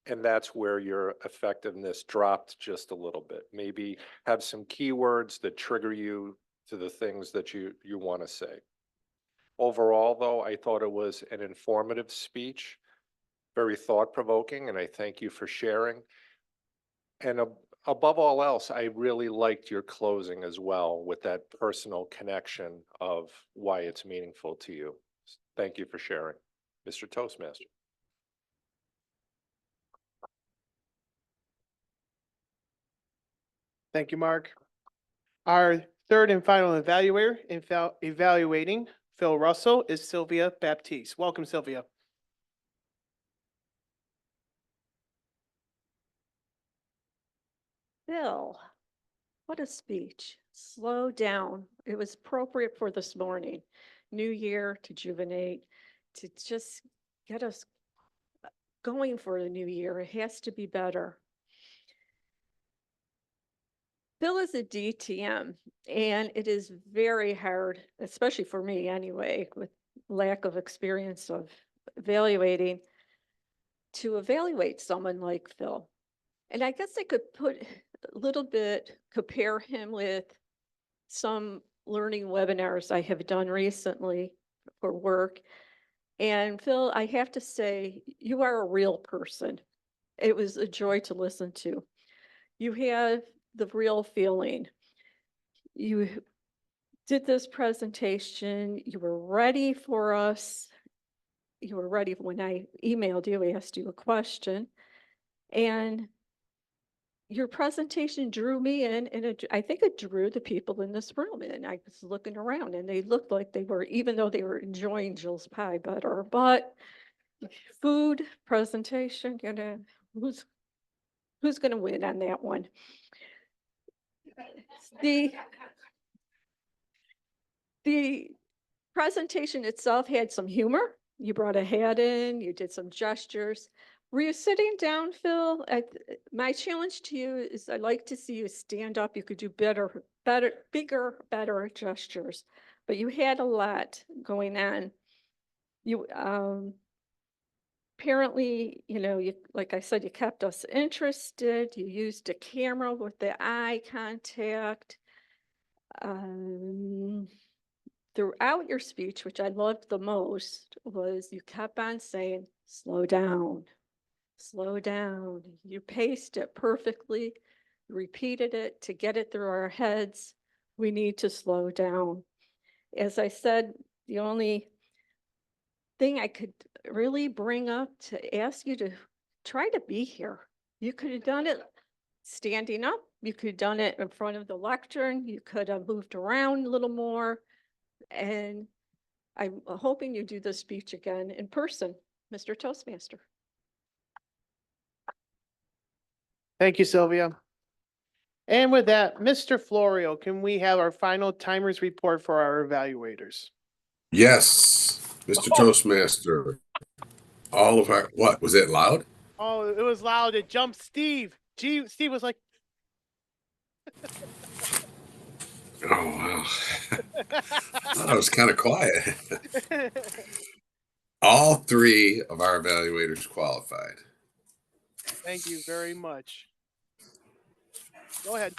and that's where your effectiveness dropped just a little bit. Maybe have some keywords that trigger you to the things that you want to say. Overall, though, I thought it was an informative speech, very thought-provoking, and I thank you for sharing. And above all else, I really liked your closing as well with that personal connection of why it's meaningful to you. Thank you for sharing, Mr. Toastmaster. Thank you, Mark. Our third and final evaluator evaluating Phil Russell is Sylvia Baptiste. Welcome, Sylvia. Bill, what a speech. Slow down. It was appropriate for this morning. New year to juvenate, to just get us going for the new year. It has to be better. Bill is a DTM, and it is very hard, especially for me anyway, with lack of experience of evaluating, to evaluate someone like Phil. And I guess I could put a little bit, compare him with some learning webinars I have done recently for work. And Phil, I have to say, you are a real person. It was a joy to listen to. you have the real feeling. You did this presentation, you were ready for us. You were ready when I emailed you, I asked you a question. And your presentation drew me in, and I think it drew the people in this room in. I was looking around and they looked like they were, even though they were enjoying Jill's pie better, but food presentation, who's gonna win on that one? The presentation itself had some humor. You brought a hat in, you did some gestures. Were you sitting down, Phil? My challenge to you is I'd like to see you stand up. You could do bigger, better gestures, but you had a lot going on. You, apparently, you, like I said, you kept us interested. You used a camera with the eye contact. Throughout your speech, which I loved the most, was you kept on saying, slow down, slow down. You paced it perfectly, repeated it to get it through our heads. We need to slow down. As I said, the only thing I could really bring up to ask you to try to be here. You could have done it standing up. You could have done it in front of the lectern. You could have moved around a little more. And I'm hoping you do the speech again in person, Mr. Toastmaster. Thank you, Sylvia. And with that, Mr. Florio, can we have our final timers report for our evaluators? Yes, Mr. Toastmaster. All of our, what, was it loud? Oh, it was loud. It jumped Steve. Steve was like, Oh, wow. Thought I was kind of quiet. All three of our evaluators qualified. thank you very much. Go ahead.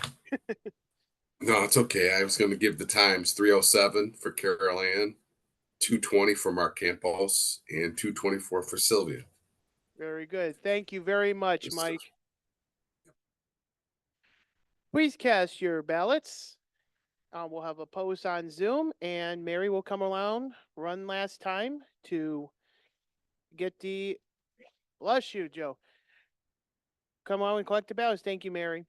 No, it's okay. I was going to give the times 3:07 for Carol Ann, 2:20 for Mark Campos, and 2:24 for Sylvia. Very good. Thank you very much, Good stuff. Mike. Please cast your ballots. We'll have a post on Zoom, and Mary will come around one last time to get the, bless you, Joe. Come on and collect the ballots. Thank you, Mary.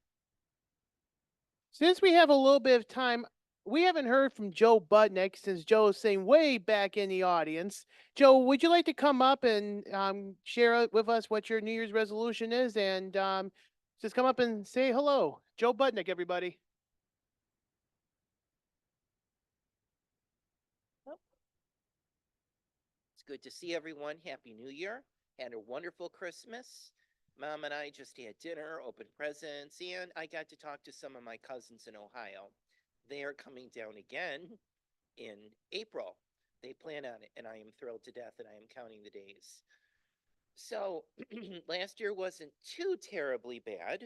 Since we have a little bit of time, we haven't heard from Joe Budnick since Joe is sitting way back in the audience. Joe, would you like to come up and share with us what your New Year's resolution is? And just come up and say hello. Joe Budnick, everybody. It's good to see everyone. Happy New Year. Had a wonderful Christmas. Mom and I just had dinner, opened presents, and I got to talk to some of my cousins in Ohio. They are coming down again in April. They plan on it, and I am thrilled to death, and I am counting the days. So last year wasn't too terribly bad.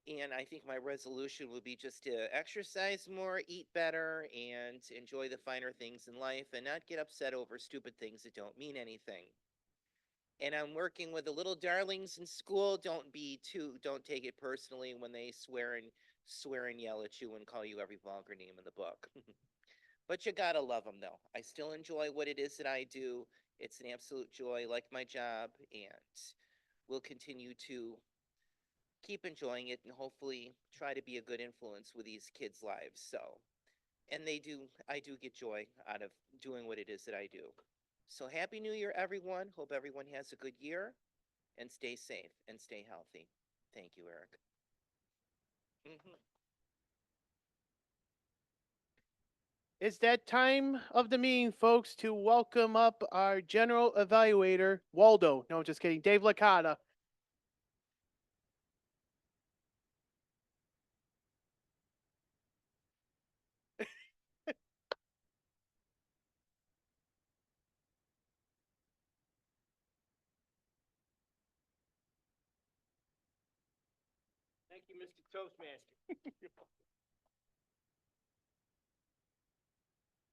And I think my resolution would be just to exercise more, eat better, and enjoy the finer things in life and not get upset over stupid things that don't mean anything. And I'm working with the little darlings in school. Don't take it personally when they swear and yell at you and call you every vulgar name in the book. But you gotta love them though. I still enjoy what it is that I do. It's an absolute joy, like my job, and we'll continue to keep enjoying it and hopefully try to be a good influence with these kids' lives. So, and I do get joy out of doing what it is that I do. So happy New Year, everyone. Hope everyone has a good year and stay safe and stay healthy. Thank you, Eric. It's that time of the meeting, folks, to welcome up our general evaluator, Waldo. No, just kidding. Dave Licata. Thank you, Mr. Toastmaster.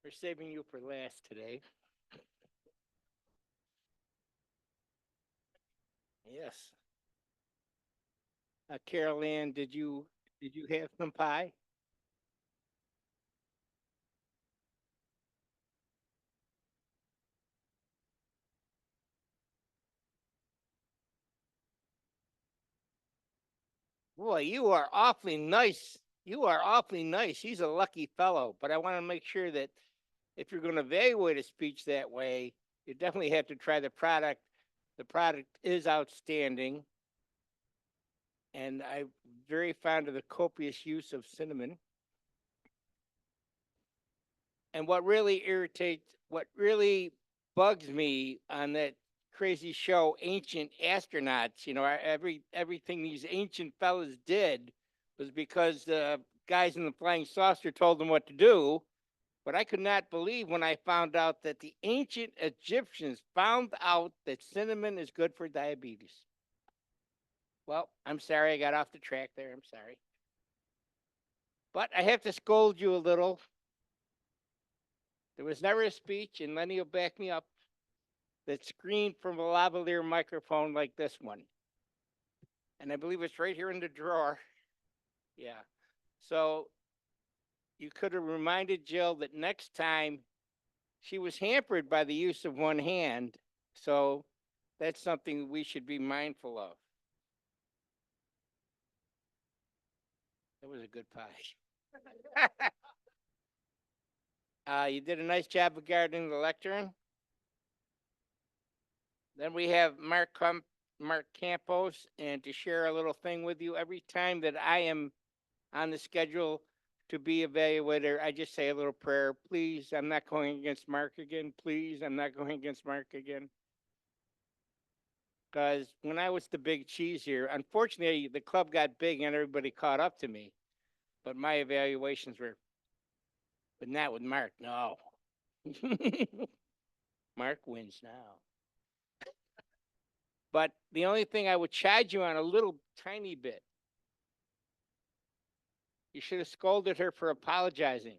We're saving you for last today. Yes. Carol Ann, did you have some pie? Boy, you are awfully nice. You are awfully nice. He's a lucky fellow. But I want to make sure that if you're going to evaluate a speech that way, you definitely have to try the product. The product is outstanding. And I'm very fond of the copious use of cinnamon. And what really bugs me on that crazy show, Ancient Astronauts, everything these ancient fellas did was because the guys in the flying saucer told them what to do. But I could not believe when I found out that the ancient Egyptians found out that cinnamon is good for diabetes. Well, I'm sorry I got off the track there. I'm sorry. But I have to scold you a little. There was never a speech, and Lenny will back me up, that screened from a lavalier microphone like this one. And I believe it's right here in the drawer. Yeah. So you could have reminded Jill that next time she was hampered by the use of one hand. So that's something we should be mindful of. That was a good pie. You did a nice job of guarding the lectern. Then we have Mark Campos, and to share a little thing with you, every time that I am on the schedule to be evaluator, I just say a little prayer. Please, I'm not going against Mark again. Please, I'm not going against Mark again. Because when I was the big cheese here, unfortunately, the club got big and everybody caught up to me. But my evaluations were, but not with Mark, no. Mark wins now. But the only thing I would chide you on a little tiny bit, you should have scolded her for apologizing.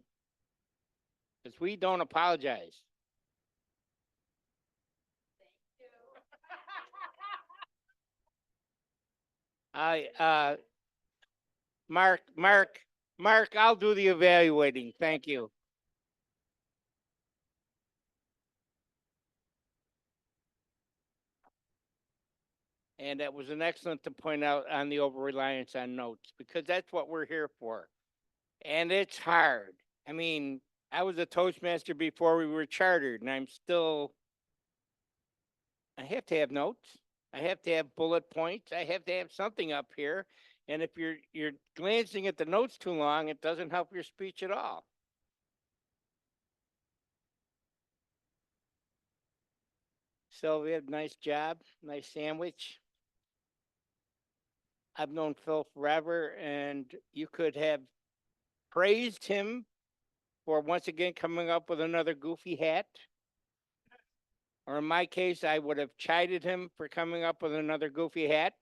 Because we don't apologize. Mark, I'll do the evaluating. Thank you. And that was an excellent to point out on the over-reliance on notes, because that's what we're here for. And it's hard. I mean, I was a Toastmaster before we were chartered, and I have to have notes. I have to have bullet points. I have to have something up here. And if you're glancing at the notes too long, it doesn't help your speech at all. Sylvia, nice job. Nice sandwich. I've known Phil forever, and you could have praised him for once again coming up with another goofy hat. Or in my case, I would have chided him for coming up with another goofy hat.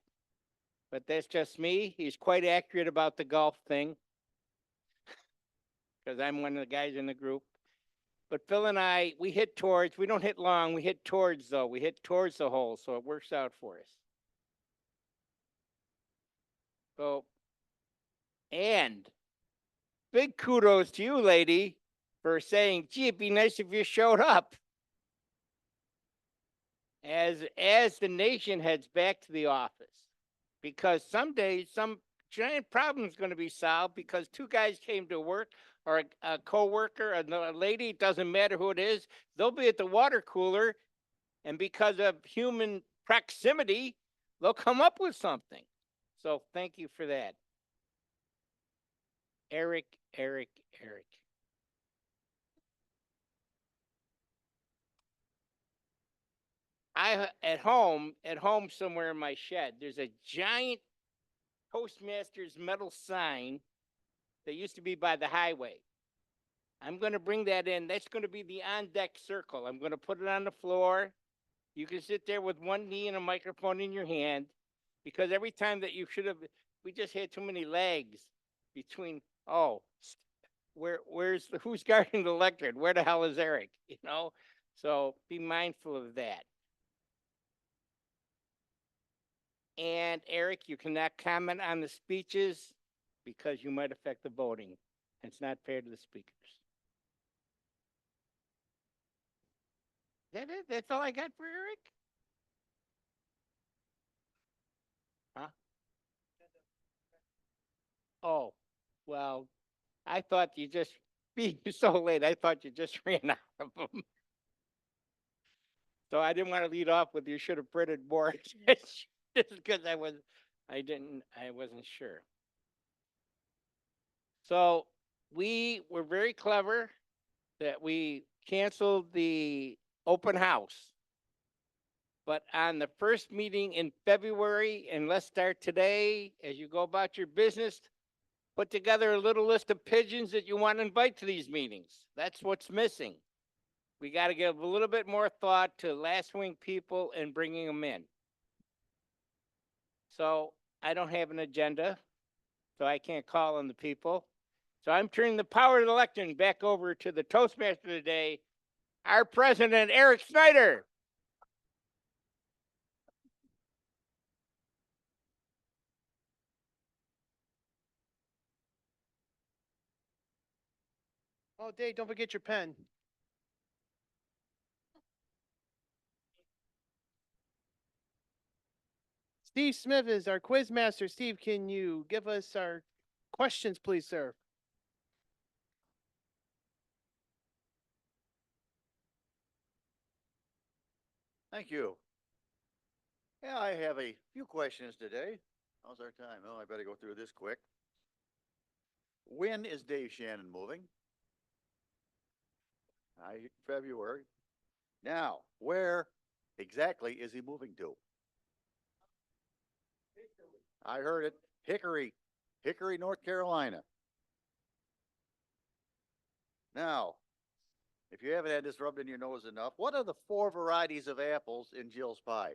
But that's just me. He's quite accurate about the golf thing, because I'm one of the guys in the group. But Phil and I, we don't hit long, we hit towards though. We hit towards the hole, so it works out for us. So, and big kudos to you, lady, for saying, gee, it'd be nice if you showed up. As the nation heads back to the office, because someday some giant problem is going to be solved because two guys came to work, or a co-worker, a lady, it doesn't matter who it is, they'll be at the water cooler, and because of human proximity, they'll come up with something. So thank you for that. Eric. At home somewhere in my shed, there's a giant Toastmasters metal sign that used to be by the highway. I'm going to bring that in. That's going to be the on-deck circle. I'm going to put it on the floor. You can sit there with one knee and a microphone in your hand, because every time that we just had too many legs between, who's guarding the lectern? Where the hell is Eric? So be mindful of that. And Eric, you cannot comment on the speeches because you might affect the voting. It's not fair to the speakers. Is that it? That's all I got for Eric? Huh? Oh, well, I thought you just, being so late, I thought you just ran out of them. So I didn't want to lead off with you should have printed more, just because I wasn't sure. So we were very clever that we canceled the open house. But on the first meeting in February, and let's start today, as you go about your business, put together a little list of pigeons that you want to invite to these meetings. That's what's missing. We got to give a little bit more thought to last wing people and bringing them in. So I don't have an agenda, so I can't call on the people. So I'm turning the power of the lectern back over to the Toastmaster today, our president, Eric Snyder. Oh, Dave, don't forget your pen. Steve Smith is our quiz master. Steve, can you give us our questions, please, sir? Thank you. Yeah, I have a few questions today. How's our time? Oh, I better go through this quick. When is Dave Shannon moving? February. Now, where exactly is he moving to? I heard it. Hickory, North Carolina. Now, if you haven't had this rubbed in your nose enough, what are the 4 varieties of apples in Jill's pie?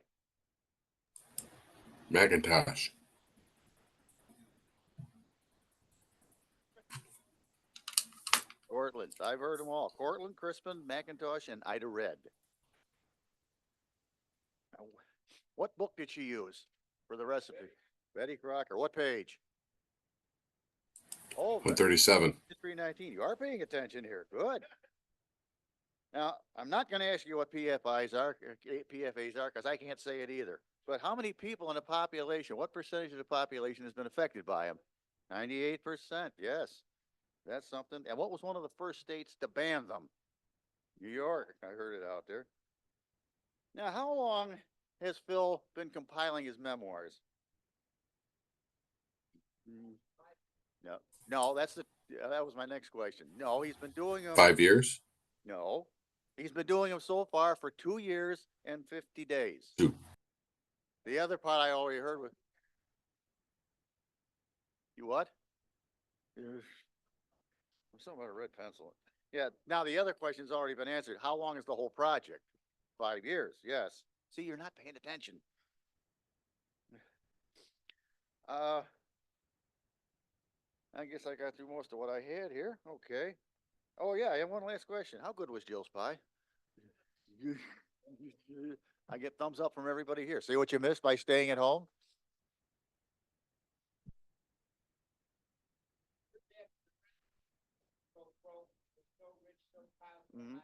Macintosh. Cortland. I've heard them all. Cortland, Crispin, Macintosh, and Ida Red. Now, what book did she use for the recipe? Betty Crocker. What page? Oh, 137. 319. You are paying attention here. Good. Now, I'm not going to ask you what PFAs are, because I can't say it either. But how many people in the population, what percentage of the population has been affected by them? 98%. Yes. That's something. And what was one of the first states to ban them? New York. I heard it out there. Now, how long has Phil been compiling his memoirs? No, no, that was my next question. No, he's been doing them. 5 years? No, he's been doing them so far for 2 years and 50 days. 2. The other part I already heard was, you what? Something about a red pencil. Yeah, now the other question's already been answered. How long is the whole project? 5 years, yes. See, you're not paying attention. I guess I got through most of what I had here. Okay. Oh yeah, I have one last question. How good was Jill's pie? I get thumbs up from everybody here. See what you missed by staying at home? Mm-hmm.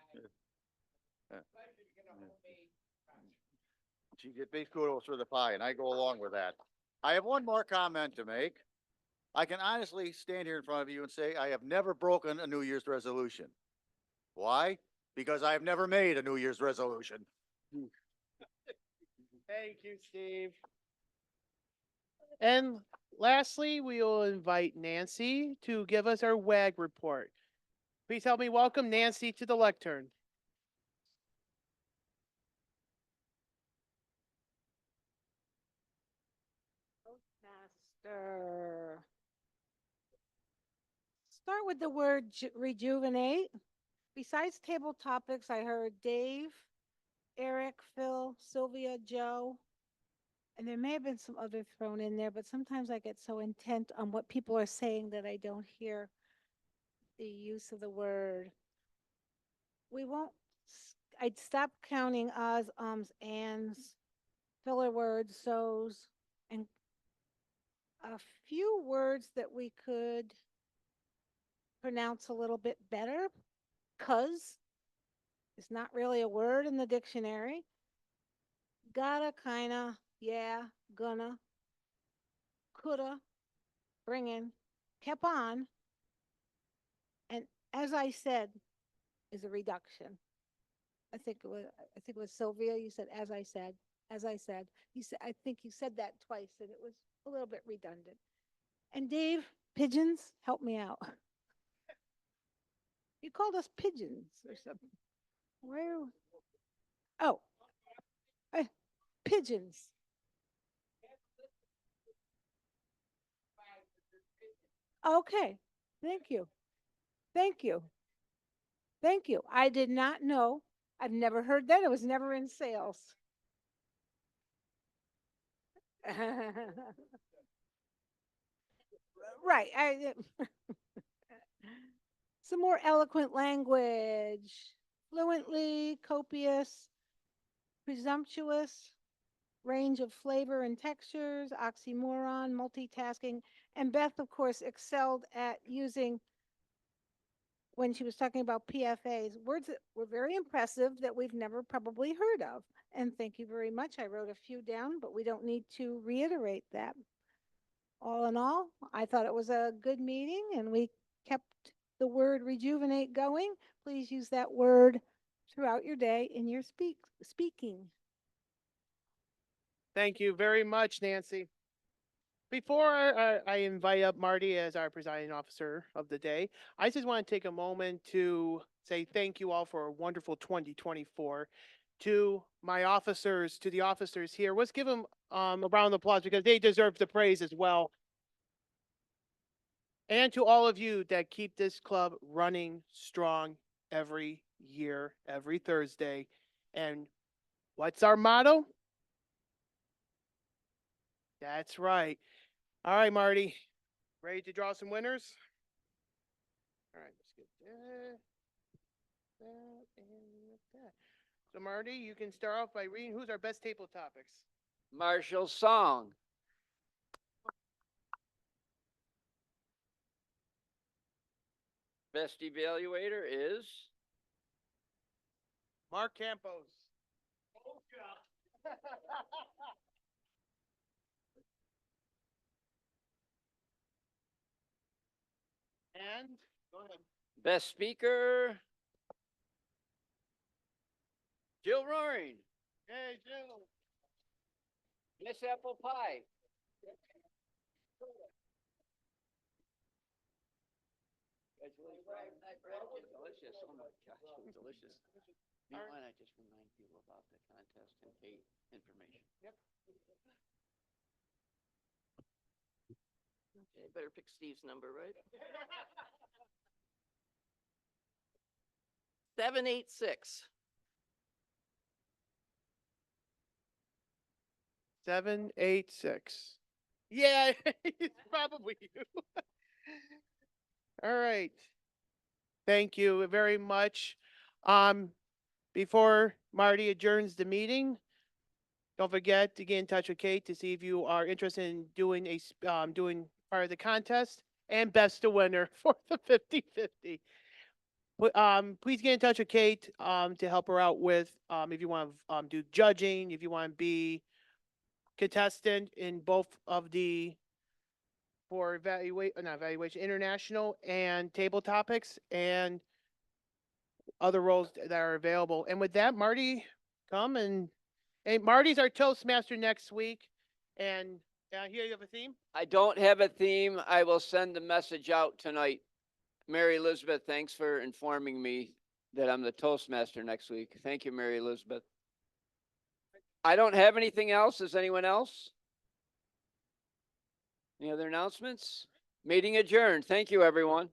Yeah. She get big kudos for the pie, and I go along with that. I have one more comment to make. I can honestly stand here in front of you and say I have never broken a New Year's resolution. Why? Because I have never made a New Year's resolution. Thank you, Steve. And lastly, we will invite Nancy to give us our WAG report. Please help me welcome Nancy to the lectern. Toastmaster. Start with the word rejuvenate. Besides table topics, I heard Dave, Eric, Phil, Sylvia, Joe, and there may have been some other thrown in there, but sometimes I get so intent on what people are saying that I don't hear the use of the word. We won't, I'd stop counting ahs, ums, ands, filler words, so's, and a few words that we could pronounce a little bit better. Cuz is not really a word in the dictionary. Gotta, kinda, yeah, gonna, coulda, bringing, kept on. And as I said, is a reduction. I think it was Sylvia, you said, as I said, as I said. You said, I think you said that twice and it was a little bit redundant. And Dave, pigeons, help me out. You called us pigeons or something. Where? Oh, eh, pigeons. Okay. Thank you. Thank you. Thank you. I did not know. I've never heard that. It was never in sales. Right. Some more eloquent language. Fluently, copious, presumptuous, range of flavor and textures, oxymoron, multitasking. And Beth, of course, excelled at using, when she was talking about PFAs, words that were very impressive that we've never probably heard of. And thank you very much. I wrote a few down, but we don't need to reiterate that. All in all, I thought it was a good meeting and we kept the word rejuvenate going. Please use that word throughout your day in your speaking. Thank you very much, Nancy. Before I invite up Marty as our presiding officer of the day, I just want to take a moment to say thank you all for a wonderful 2024. To my officers, to the officers here, let's give them a round of applause because they deserve the praise as well. And to all of you that keep this club running strong every year, every Thursday. And what's our motto? That's right. All right, Marty. Ready to draw some winners? All right, let's get that and that. So, Marty, you can start off by reading who's our best table topics. Marshall Song. Best evaluator is Mark Campos. And go ahead. best speaker, Jill Roaring. Hey, Jill. Miss Apple Pie. Delicious. Oh my gosh, it's delicious. You know what? I just remind people about the contest and Kate information. Yep. Okay, better pick Steve's number, right? 786. 786. Yeah, it's probably you. All right. Thank you very much. Before Marty adjourns the meeting, don't forget to get in touch with Kate to see if you are interested in doing doing part of the contest and best to winner for the 50-50. Please get in touch with Kate to help her out with if you want to do judging, if you want to be contestant in both of the for not evaluation, international and table topics and other roles that are available. And with that, Marty, come and Marty's our Toastmaster next week. And here you have a theme. I don't have a theme. I will send the message out tonight. Mary Elizabeth, thanks for informing me that I'm the Toastmaster next week. Thank you, Mary Elizabeth. I don't have anything else. Does anyone else? Any other announcements? Meeting adjourned. Thank you, everyone.